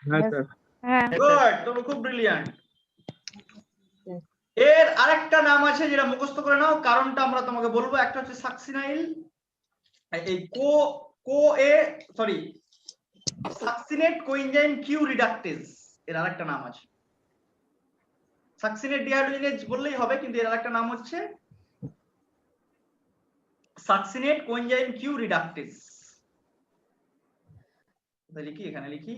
হ্যাঁ স্যার। হ্যাঁ গুড, তোমরা খুব ব্রিলিয়ান্ট। এর আরেকটা নাম আছে যেটা মুখস্থ করে নাও, কারণটা আমরা তোমাকে বলবো। একটা হচ্ছে সাকসিনাইল, এই সাকসিনেট কোএনজাইম কিউ রিডাকটেজ, এর আরেকটা নাম আছে। সাকসিনেট ডিহাইড্রোজেনেজ বললেই হবে, কিন্তু এর আরেকটা নাম হচ্ছে সাকসিনেট কোএনজাইম কিউ রিডাকটেজ। লিখি, এখানে লিখি।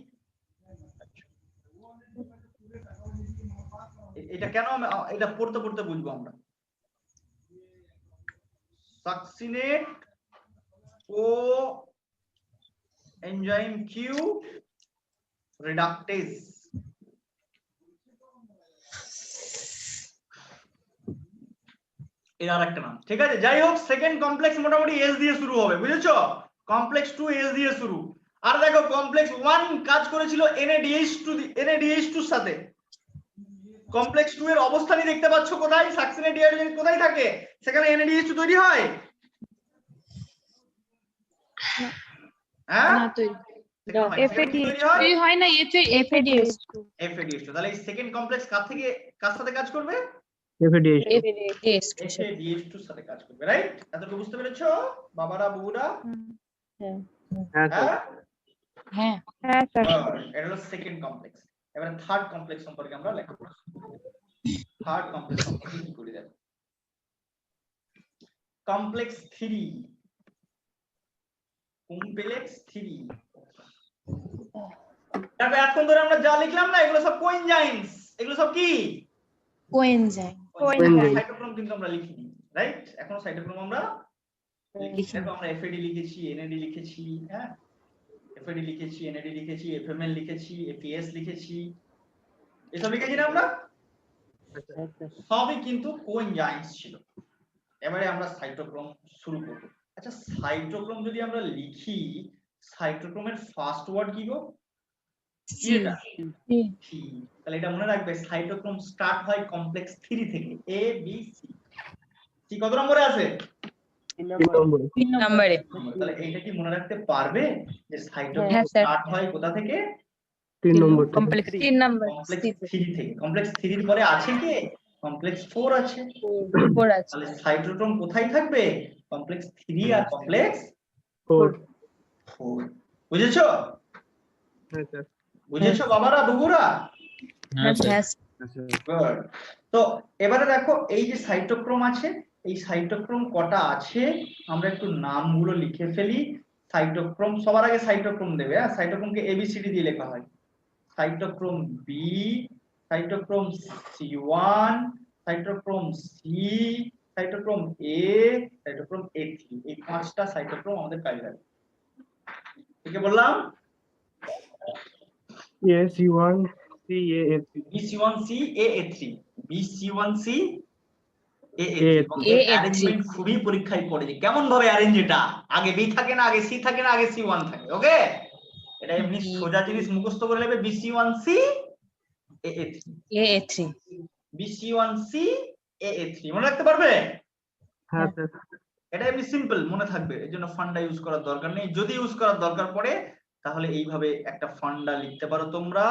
এটা কেন এটা পড়তে পড়তে বুঝবো আমরা। Succinate coenzyme Q reductase. এর আরেকটা নাম, ঠিক আছে? যাই হোক, সেকেন্ড কমপ্লেক্স মোটামুটি এস দিয়ে শুরু হবে, বুঝেছো? কমপ্লেক্স 2 এস দিয়ে শুরু। আর দেখো কমপ্লেক্স 1 কাজ করেছিল NADH2 এর সাথে। কমপ্লেক্স 2 এর অবস্থানই দেখতে পাচ্ছ কোথায়? সাকসিনেট ডিহাইড্রোজেনেজ কোথায় থাকে? সেখানে NADH2 তৈরি হয়। হ্যাঁ, না তৈরি তৈরি হয় না, এফএডিএস। FADH2। তাহলে এই সেকেন্ড কমপ্লেক্স কার সাথে কাজ করবে? এফএডিএইচ। FADH2 এর সাথে কাজ করবে, রাইট? এতটুকু বুঝতে পেরেছো বাবারা বুবুরা? হ্যাঁ স্যার। হ্যাঁ হ্যাঁ স্যার। এটা হলো সেকেন্ড কমপ্লেক্স। এবারে থার্ড কমপ্লেক্স সম্পর্কে আমরা লেখাপড়া করব। থার্ড কমপ্লেক্স সম্পর্কে কি করে দেখো। Complex 3, complex 3। তবে এখন ধরে আমরা যা লিখলাম না, এগুলো সব কোএনজাইমস। এগুলো সব কি? কোএনজাইম। সাইটোক্রোম কিন্তু আমরা লিখিনি, রাইট? এখন সাইটোক্রোম আমরা লিখি। আমরা FAD লিখেছি, NAD লিখেছি, হ্যাঁ, FAD লিখেছি, NAD লিখেছি, FML লিখেছি, APS লিখেছি, এসব লিখেছি না আমরা? সবই কিন্তু কোএনজাইমস ছিল। এবারে আমরা সাইটোক্রোম শুরু করব। আচ্ছা, সাইটোক্রোম যদি আমরা লিখি, সাইটোক্রোমের ফার্স্ট ওয়ার্ড কি গো? কি এটা? সি। তাহলে এটা মনে রাখবে, সাইটোক্রোম স্টার্ট হয় কমপ্লেক্স 3 থেকে, A B C। সি কত নম্বরে আছে? 3 নম্বরে। তাহলে এইটা কি মনে রাখতে পারবে যে সাইটোক্রোম হ্যাঁ, স্যার। স্টার্ট হয় কোথা থেকে? 3 নম্বর। কমপ্লেক্স 3 নম্বর। কমপ্লেক্স 3 থেকে। কমপ্লেক্স 3 এর পরে আছে কি? কমপ্লেক্স 4 আছে। 4 আছে। তাহলে সাইটোক্রোম কোথায় থাকবে? কমপ্লেক্স 3 আর কমপ্লেক্স 4। 4। বুঝেছো? হ্যাঁ স্যার। বুঝেছো বাবারা বুবুরা? হ্যাঁ গুড। তো এবারে দেখো, এই যে সাইটোক্রোম আছে, এই সাইটোক্রোম কটা আছে আমরা একটু নামগুলো লিখে ফেলি। সাইটোক্রোম সবার আগে সাইটোক্রোম দেবে, হ্যাঁ? সাইটোক্রোমকে ABCD দিয়ে লেখা হয়। Cytochrome B, cytochrome C1, cytochrome C, cytochrome A, cytochrome A3। এই 5টা সাইটোক্রোম আমাদের কাজে লাগে। ঠিক আছে বললাম? AC1 CAA3। BC1C AA3, BC1C AA3। AA3। Arrangement খুবই পরীক্ষায় পড়ে যে কেমন ভাবে অ্যারেঞ্জ, এটা আগে B থাকে না, আগে C থাকে না, আগে C1 থাকে। ওকে, এটা এমনি সোজা জিনিস মুখস্থ করে নেবে। BC1C AA3, BC1C AA3 মনে রাখতে পারবে? হ্যাঁ স্যার। এটা এমনি সিম্পল মনে থাকবে, এর জন্য ফান্ডা ইউজ করার দরকার নেই। যদি ইউজ করার দরকার পড়ে তাহলে এইভাবে একটা ফান্ডা লিখতে পারো তোমরা,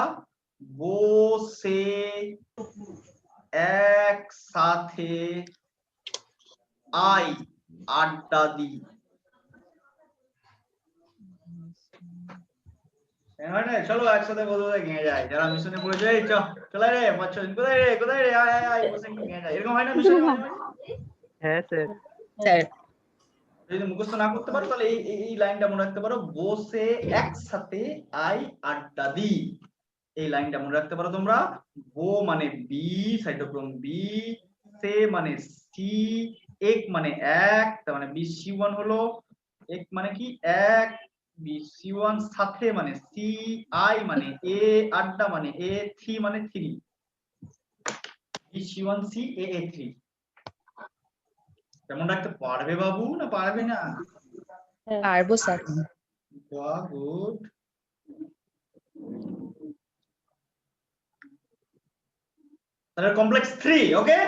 বসে একসাথে আই আড্ডা দি। চলো একসাথে কোথায় গিয়ে যায়, যারা মিশনে পড়েছে চলে রে বাচ্চা, কোথায় রে কোথায় রে, আয় আয় আয় বসে গিয়ে যায়, এরকম হয় না মিশনে? হ্যাঁ স্যার। স্যার যদি মুখস্থ না করতে পারো তাহলে এই লাইনটা মনে রাখতে পারো, বসে একসাথে আই আড্ডা দি। এই লাইনটা মনে রাখতে পারো তোমরা। বো মানে বি, সাইটোক্রোম বি, সে মানে সি, এক মানে এক, তার মানে BC1 হলো, এক মানে কি এক, BC1 সাথে মানে সি, আই মানে এ, আড্ডা মানে এ, থ্রি মানে থ্রি, BC1 সি এ 3। কেমন রাখতে পারবে বাবু না পারবে না? পারবো স্যার। গুড। তাহলে কমপ্লেক্স 3, ওকে?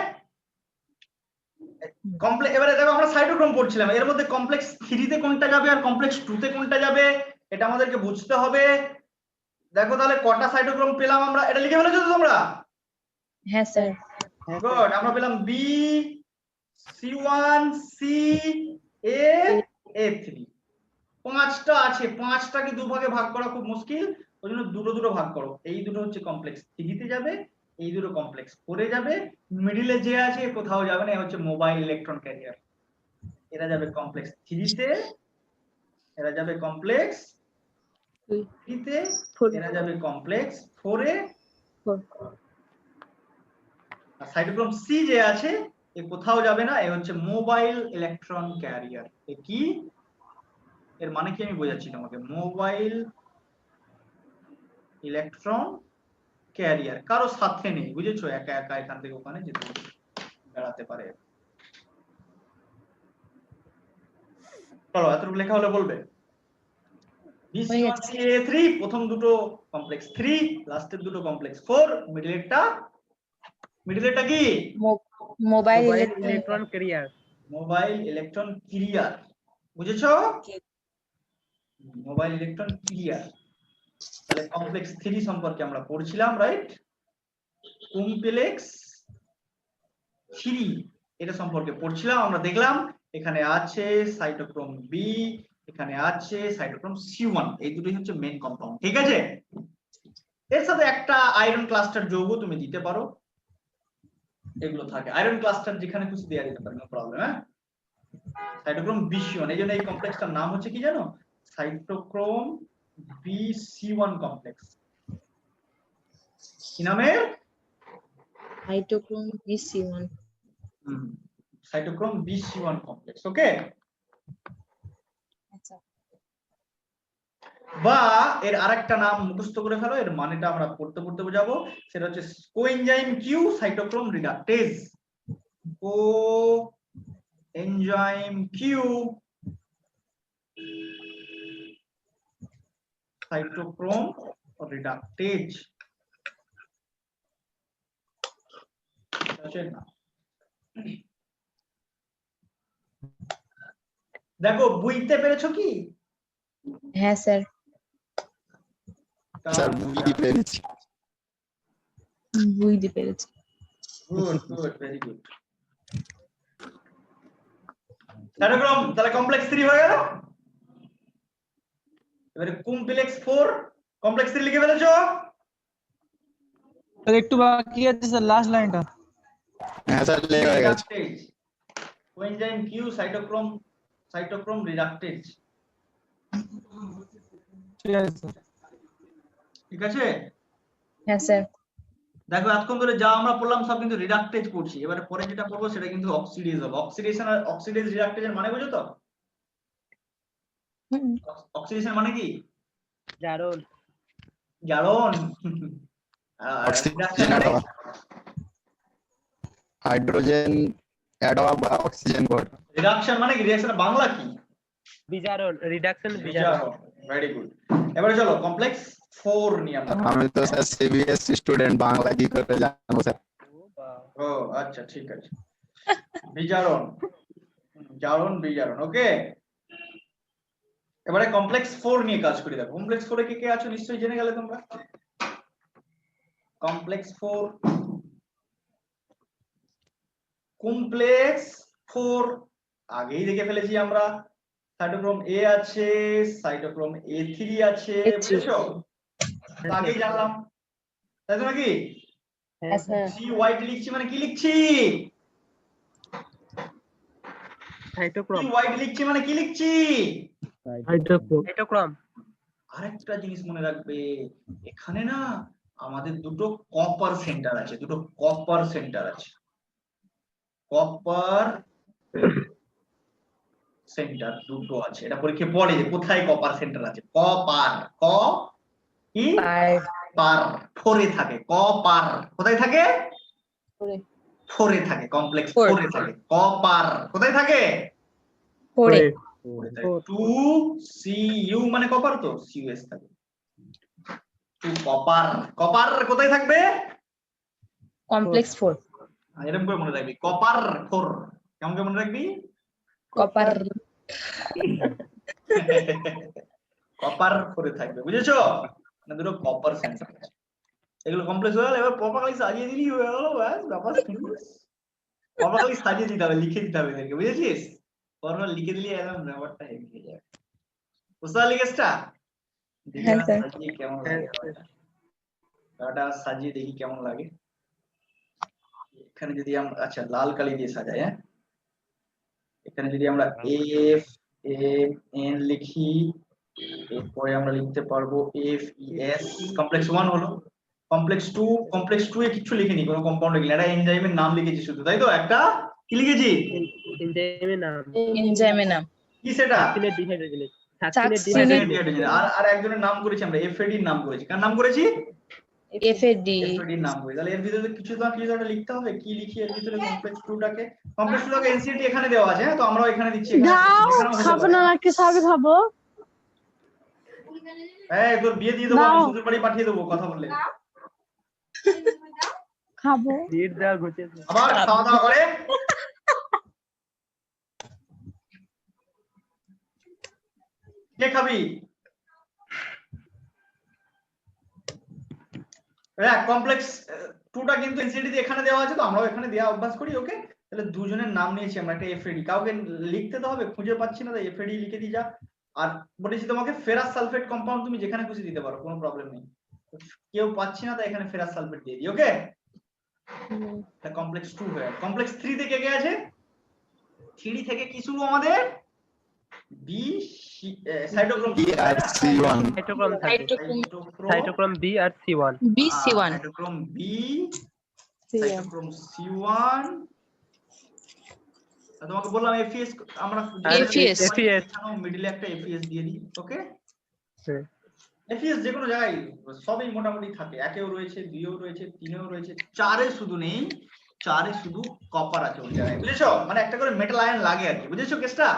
এবারে দেখো আমরা সাইটোক্রোম পড়ছিলাম, এর মধ্যে কমপ্লেক্স 3 তে কোনটা যাবে আর কমপ্লেক্স 2 তে কোনটা যাবে এটা আমাদেরকে বুঝতে হবে। দেখো তাহলে কটা সাইটোক্রোম পেলাম আমরা, এটা লিখে ফেলেছো তো তোমরা? হ্যাঁ স্যার। গুড। আমরা পেলাম বি, C1, সি, এ, A3। 5টা আছে, 5টাকে দুভাগে ভাগ করা খুব মুশকিল, ওই জন্য দুটো দুটো ভাগ করো। এই দুটো হচ্ছে কমপ্লেক্স 3 তে যাবে, এই দুটো কমপ্লেক্স 4 এ যাবে, মিডিলে যে আছে কোথাও যাবে না, এ হচ্ছে মোবাইল ইলেকট্রন ক্যারিয়ার। এরা যাবে কমপ্লেক্স 3 তে, এরা যাবে কমপ্লেক্স 3 তে, এরা যাবে কমপ্লেক্স 4 এ। আর সাইটোক্রোম সি যে আছে এ কোথাও যাবে না, এ হচ্ছে মোবাইল ইলেকট্রন ক্যারিয়ার। এ কি, এর মানে কি আমি বোঝাচ্ছি তোমাকে, মোবাইল ইলেকট্রন ক্যারিয়ার, কারো সাথে নেই, বুঝেছো? একা একা এখান থেকে ওখানে যেতে বেড়াতে পারে। চলো এতটুকু লেখা হলে বলবে। BC1 CA3 প্রথম দুটো কমপ্লেক্স 3, লাস্টের দুটো কমপ্লেক্স 4, মিডলেরটা কি? Mobile electron carrier. Mobile electron carrier, বুঝেছো? Mobile electron carrier. তাহলে কমপ্লেক্স 3 সম্পর্কে আমরা পড়ছিলাম, রাইট? কমপ্লেক্স 3 এটা সম্পর্কে পড়ছিলাম, আমরা দেখলাম এখানে আছে সাইটোক্রোম বি, এখানে আছে সাইটোক্রোম C1, এই দুটোই হচ্ছে মেইন কম্পাউন্ড, ঠিক আছে? এর সাথে একটা আয়রন ক্লাস্টার যৌগ তুমি দিতে পারো, এগুলো থাকে। আয়রন ক্লাস্টার যেখানে খুশি দেওয়া যেতে পারে, নো প্রবলেম। হ্যাঁ, সাইটোক্রোম BC1, এই জন্য এই কমপ্লেক্সটার নাম হচ্ছে কি জানো? Cytochrome BC1 complex. কি নামে? Cytochrome BC1। Cytochrome BC1 complex, okay? আচ্ছা। বা এর আরেকটা নাম মুখস্থ করে ফেলো, এর মানেটা আমরা পড়তে পড়তে বোঝাবো, সেটা হচ্ছে coenzyme Q cytochrome reductase. Coenzyme Q cytochrome reductase. দেখো বুঝতে পেরেছো কি? হ্যাঁ স্যার। স্যার বুঝতে পেরেছি। বুঝতে পেরেছি। Good good, very good. Cytochrome তাহলে কমপ্লেক্স 3 হয়ে গেল। এবারে কমপ্লেক্স 4, কমপ্লেক্স 3 লিখে ফেলেছো? স্যার একটু বাকি আছে স্যার, লাস্ট লাইনটা। হ্যাঁ স্যার লেখা হয়ে গেছে। কোএনজাইম কিউ সাইটোক্রোম রিডাকটেজ, ঠিক আছে স্যার। ঠিক আছে? হ্যাঁ স্যার। দেখো এতক্ষণ ধরে যা আমরা পড়লাম সব কিন্তু রিডাকটেজ পড়ছি, এবারে পরে যেটা পড়বো সেটা কিন্তু অক্সিডেজ হবে। অক্সিডেশন আর অক্সিডেজ রিডাকটেজের মানে বুঝো তো? অক্সিডেশন মানে কি? জারণ। জারণ। আর অক্সিজেন অ্যাড হওয়া, হাইড্রোজেন অ্যাড হওয়া বা অক্সিজেন বোর্ড। রিডাকশন মানে কি? রিডাকশনের বাংলা কি? বিজারণ, রিডাকশন বিজারণ। Very good. এবারে চলো কমপ্লেক্স 4 নিয়ে আমরা। আমি তো স্যার সিবিএসসি স্টুডেন্ট, বাংলা কি করে জানবো স্যার? ও আচ্ছা ঠিক আছে। বিজারণ, জারণ বিজারণ, ওকে? এবারে কমপ্লেক্স 4 নিয়ে কাজ করি। দেখো কমপ্লেক্স 4 এ কে কে আছো নিশ্চয়ই জেনে গেলে তোমরা। কমপ্লেক্স 4 আগেই দেখে ফেলেছি আমরা। সাইটোক্রোম A আছে, সাইটোক্রোম A3 আছে, বুঝেছো? আগেই জানলাম, তাই তো নাকি? হ্যাঁ স্যার। সি হোয়াইট লিখছি মানে কি লিখছি? সাইটোক্রোম। সি হোয়াইট লিখছি মানে কি লিখছি? সাইটোক্রোম। আরেকটা জিনিস মনে রাখবে, এখানে না আমাদের দুটো কপার সেন্টার আছে, কপার সেন্টার দুটো আছে। এটা পরীক্ষায় পড়ে যে কোথায় কপার সেন্টার আছে। কপার কি পার 4 এ থাকে। কপার কোথায় থাকে? 4 এ থাকে। কমপ্লেক্স 4 এ থাকে। কপার কোথায় থাকে? 4 এ। 2Cu মানে কপার, তো CuS থাকে। 2 কপার কোথায় থাকবে? কমপ্লেক্স 4। এরকম করে মনে রাখবি, কপার 4। কেমন করে মনে রাখবি? কপার কপার 4 এ থাকবে, বুঝেছো? মানে দুটো কপার সেন্টার আছে। এগুলো কমপ্লেক্স হয়ে গেল, এবার প্রপারলি সাজিয়ে দিলেই হয়ে গেল, ব্যাস ব্যাপার ফিনিশ। প্রপারলি সাজিয়ে দিতে হবে, লিখে দিতে হবে এদেরকে, বুঝেছিস? ফর্মুলা লিখে দিলে একদম ব্যাপারটা হেভি হয়ে যাবে। বুঝতে পারলি কেসটা? হ্যাঁ স্যার। সাজিয়ে কেমন লাগে ব্যাপারটা সাজিয়ে দেখি কেমন লাগে। এখানে যদি আমরা আচ্ছা লাল কালি দিয়ে সাজাই, হ্যাঁ এখানে যদি আমরা এফ এম এন লিখি, এরপরে আমরা লিখতে পারবো এফ ই এস। কমপ্লেক্স 1 হলো। কমপ্লেক্স 2 এ কিছু লিখিনি, কোনো কম্পাউন্ড লিখিনি, এটা এনজাইমের নাম লিখেছি শুধু, তাই তো? একটা কি লিখেছি? এনজাইমের নাম কি সেটা? আর একজনের নাম করেছি আমরা, এফএডি এর নাম করেছি। কার নাম করেছি? এফএডি এর নাম করেছি। তাহলে এর ভিতরে কিছু একটা লিখতে হবে। কি লিখি এর ভিতরে? কমপ্লেক্স 2টাকে এনসিটি এখানে দেওয়া আছে, হ্যাঁ তো আমরাও এখানে দিচ্ছি। খাবো না নাকি সবই খাবো? হ্যাঁ তোর বিয়ে দিয়ে দেবো, আমি শ্বশুর বাড়ি পাঠিয়ে দেবো কথা বললে। খাবো। আবার খাওয়া দাওয়া করে কে খাবি? কমপ্লেক্স 2টা কিন্তু এনসিটি এখানে দেওয়া আছে, তো আমরাও এখানে দেওয়া অভ্যাস করি। ওকে, তাহলে দুজনের নাম নিয়েছি আমরা, একটা এফএডি। কাউকে লিখতে তো হবে, খুঁজে পাচ্ছি না, তাই এফএডি লিখে দিই যা। আর বলেছি তোমাকে ফেরাস সালফেট কম্পাউন্ড তুমি যেখানে খুশি দিতে পারো, কোনো প্রবলেম নেই। কেউ পাচ্ছি না তাই এখানে ফেরাস সালফেট দিয়ে দিই। ওকে, কমপ্লেক্স 2 হয়ে গেল। কমপ্লেক্স 3 থেকে কে আছে? 3 থেকে কি শুরু আমাদের? বি সাইটোক্রোম B আর C1 সাইটোক্রোম বি আর C one. Cytochrome B, cytochrome C1। তোমাকে বললাম এফএস, আমরা মিডলে একটা এফএস দিয়ে দিই। ওকে, এফএস যে কোনো জায়গায় সবই মোটামুটি থাকে। 1 এও রয়েছে, 2 এও রয়েছে, 3 এও রয়েছে, 4 এ শুধু নেই। 4 এ শুধু কপার আছে ওই জায়গায়, বুঝেছো? মানে একটা করে মেটাল আয়ন লাগে আর কি, বুঝেছো কেসটা?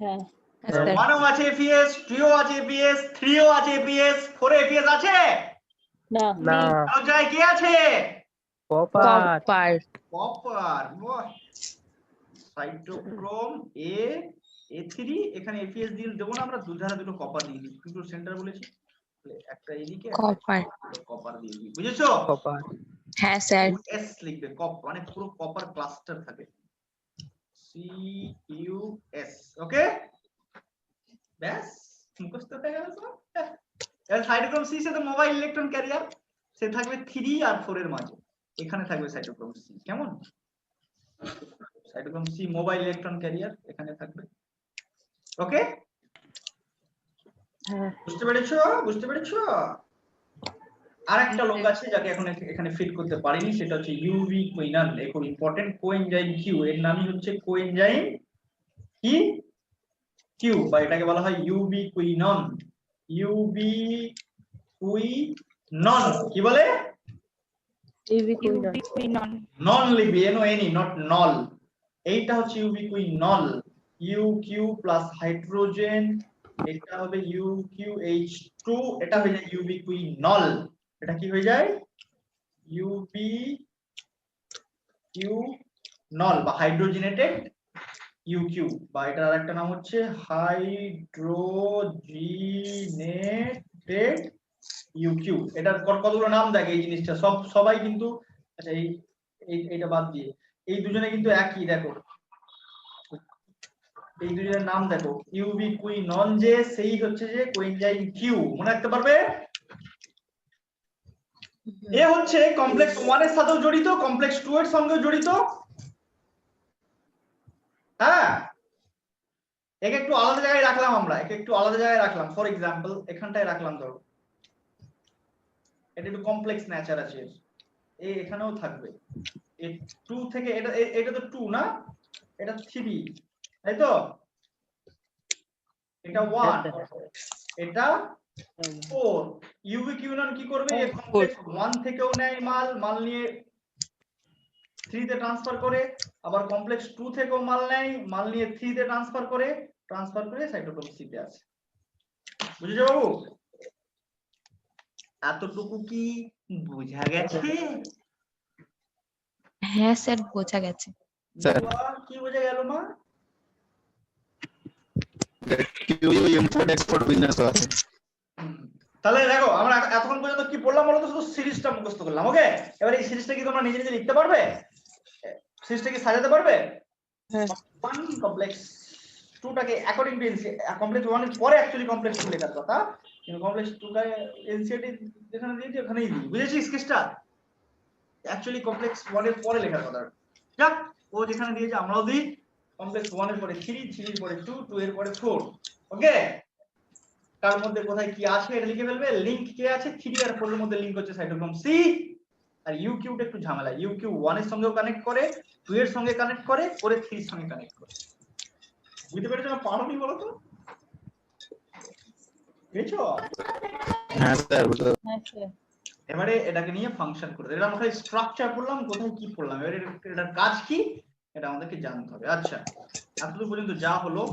হ্যাঁ 1 ও আছে এফএস, 2 ও আছে এফএস, 3 ও আছে এফএস, 4 এ এফএস আছে না। আর জায়গায় কি আছে? কপার। কপার। সাইটোক্রোম A3, এখানে এফএস দিয়ে দেবো না আমরা, দুধারে দুটো কপার দিয়ে দিই। দুটো সেন্টার বলেছি, একটা এদিকে কপার দিয়ে দিই, বুঝেছো? কপার। হ্যাঁ স্যার। এস লিখবে, মানে পুরো কপার ক্লাস্টার থাকে। CUS। ওকে, ব্যাস মুখস্থ হয়ে গেল সব। এর সাইটোক্রোম C সে তো মোবাইল ইলেকট্রন ক্যারিয়ার, সে থাকবে 3 আর 4 এর মাঝে। এখানে থাকবে সাইটোক্রোম C। কেমন? Cytochrome C mobile electron career এখানে থাকবে। ওকে, বুঝতে পেরেছো? আরেকটা লোক আছে যাকে এখন এখানে ফিট করতে পারিনি, সেটা হচ্ছে ইউভি কুইনান। খুব ইম্পর্টেন্ট, কোএনজাইম কিউ। এর নামই হচ্ছে কোএনজাইম কি? কিউ, বা এটাকে বলা হয় ইউবি কুইনন। ইউবি কুইনন কি বলে? নন লিখবি, NONE, নট নল। এইটা হচ্ছে ইউবি কুইনল। UQ প্লাস হাইড্রোজেন, এটা হবে UQH2, এটা হয়ে যায় ইউবি কুইনল। এটা কি হয়ে যায়? ইউবি কিউনল বা হাইড্রোজেনেটেড ইউকিউ, বা এটার আরেকটা নাম হচ্ছে হাইড্রোজিনেটেড ইউকিউ। এটার কতগুলো নাম দেখে এই জিনিসটা, সবাই কিন্তু, আচ্ছা এইটা বাদ দিয়ে এই দুজনে কিন্তু একই, দেখো এই দুজনের নাম দেখো, ইউবিকুইনন, যে সেই হচ্ছে যে কোএনজাইম কিউ, মনে রাখতে পারবে? এ হচ্ছে কমপ্লেক্স 1 এর সাথেও জড়িত, কমপ্লেক্স 2 এর সঙ্গেও জড়িত। হ্যাঁ, একে একটু আলাদা জায়গায় রাখলাম আমরা, একে একটু আলাদা জায়গায় রাখলাম। ফর এক্সাম্পল এখানটায় রাখলাম, ধরো এটা একটু কমপ্লেক্স নেচার আছে, এই এখানেও থাকবে। এই 2 থেকে এটা তো 2 না, এটা 3, তাই তো? এটা 1, এটা 4। ইউবিকিউনন কি করবে? এই কমপ্লেক্স 1 থেকেও নেয় মাল নিয়ে 3 তে ট্রান্সফার করে, আবার কমপ্লেক্স 2 থেকেও মাল নিয়ে 3 তে ট্রান্সফার করে সাইটোক্রোম সি তে আসে। বুঝেছো বাবু? এতটুকু কি বোঝা গেছে? হ্যাঁ স্যার, বোঝা গেছে। স্যার কি বোঝা গেল মা? কিউ ইম্পোর্ট এক্সপোর্ট বিজনেস আছে। তাহলে দেখো আমরা এতক্ষণ পর্যন্ত কি পড়লাম বলো তো? শুধু সিরিজটা মুখস্থ করলাম। ওকে, এবার এই সিরিজটা কি তোমরা নিজে নিজে লিখতে পারবে? সিরিজটা কি সাজাতে পারবে? হ্যাঁ। 1 কমপ্লেক্স 2টাকে অ্যাকর্ডিং টু এনসিইআরটি, কমপ্লেক্স 1 এর পরে অ্যাকচুয়ালি কমপ্লেক্স 2 লেখার কথা, কিন্তু কমপ্লেক্স 2 টা এনসিইআরটি যেখানে দিয়েছি ওখানেই দিই। বুঝেছিস স্কেচটা? অ্যাকচুয়ালি কমপ্লেক্স 1 এর পরে লেখার কথা। যাক, ও যেখানে দিয়েছে আমরাও দিই। কমপ্লেক্স 1 এর পরে 3, 3 এর পরে 2, 2 এর পরে 4। ওকে, তার মধ্যে কোথায় কি আছে এটা লিখে ফেলবে। লিংক কে আছে? 3 আর 4 এর মধ্যে লিংক হচ্ছে সাইটোক্রোম সি। আর ইউকিউটা একটু ঝামেলা, ইউকিউ 1 এর সঙ্গেও কানেক্ট করে, 2 এর সঙ্গে কানেক্ট করে, 3 এর সঙ্গে কানেক্ট করে। বুঝতে পেরেছো না? পারোনি বলো তো? বুঝছো? হ্যাঁ স্যার বুঝতে এবারে এটাকে নিয়ে ফাংশন করে দেব। এটা আমরা স্ট্রাকচার পড়লাম, কোথায় কি পড়লাম, এবারে এটার কাজ কি এটা আমাদেরকে জানতে হবে। আচ্ছা, এতদূর পর্যন্ত যা হলো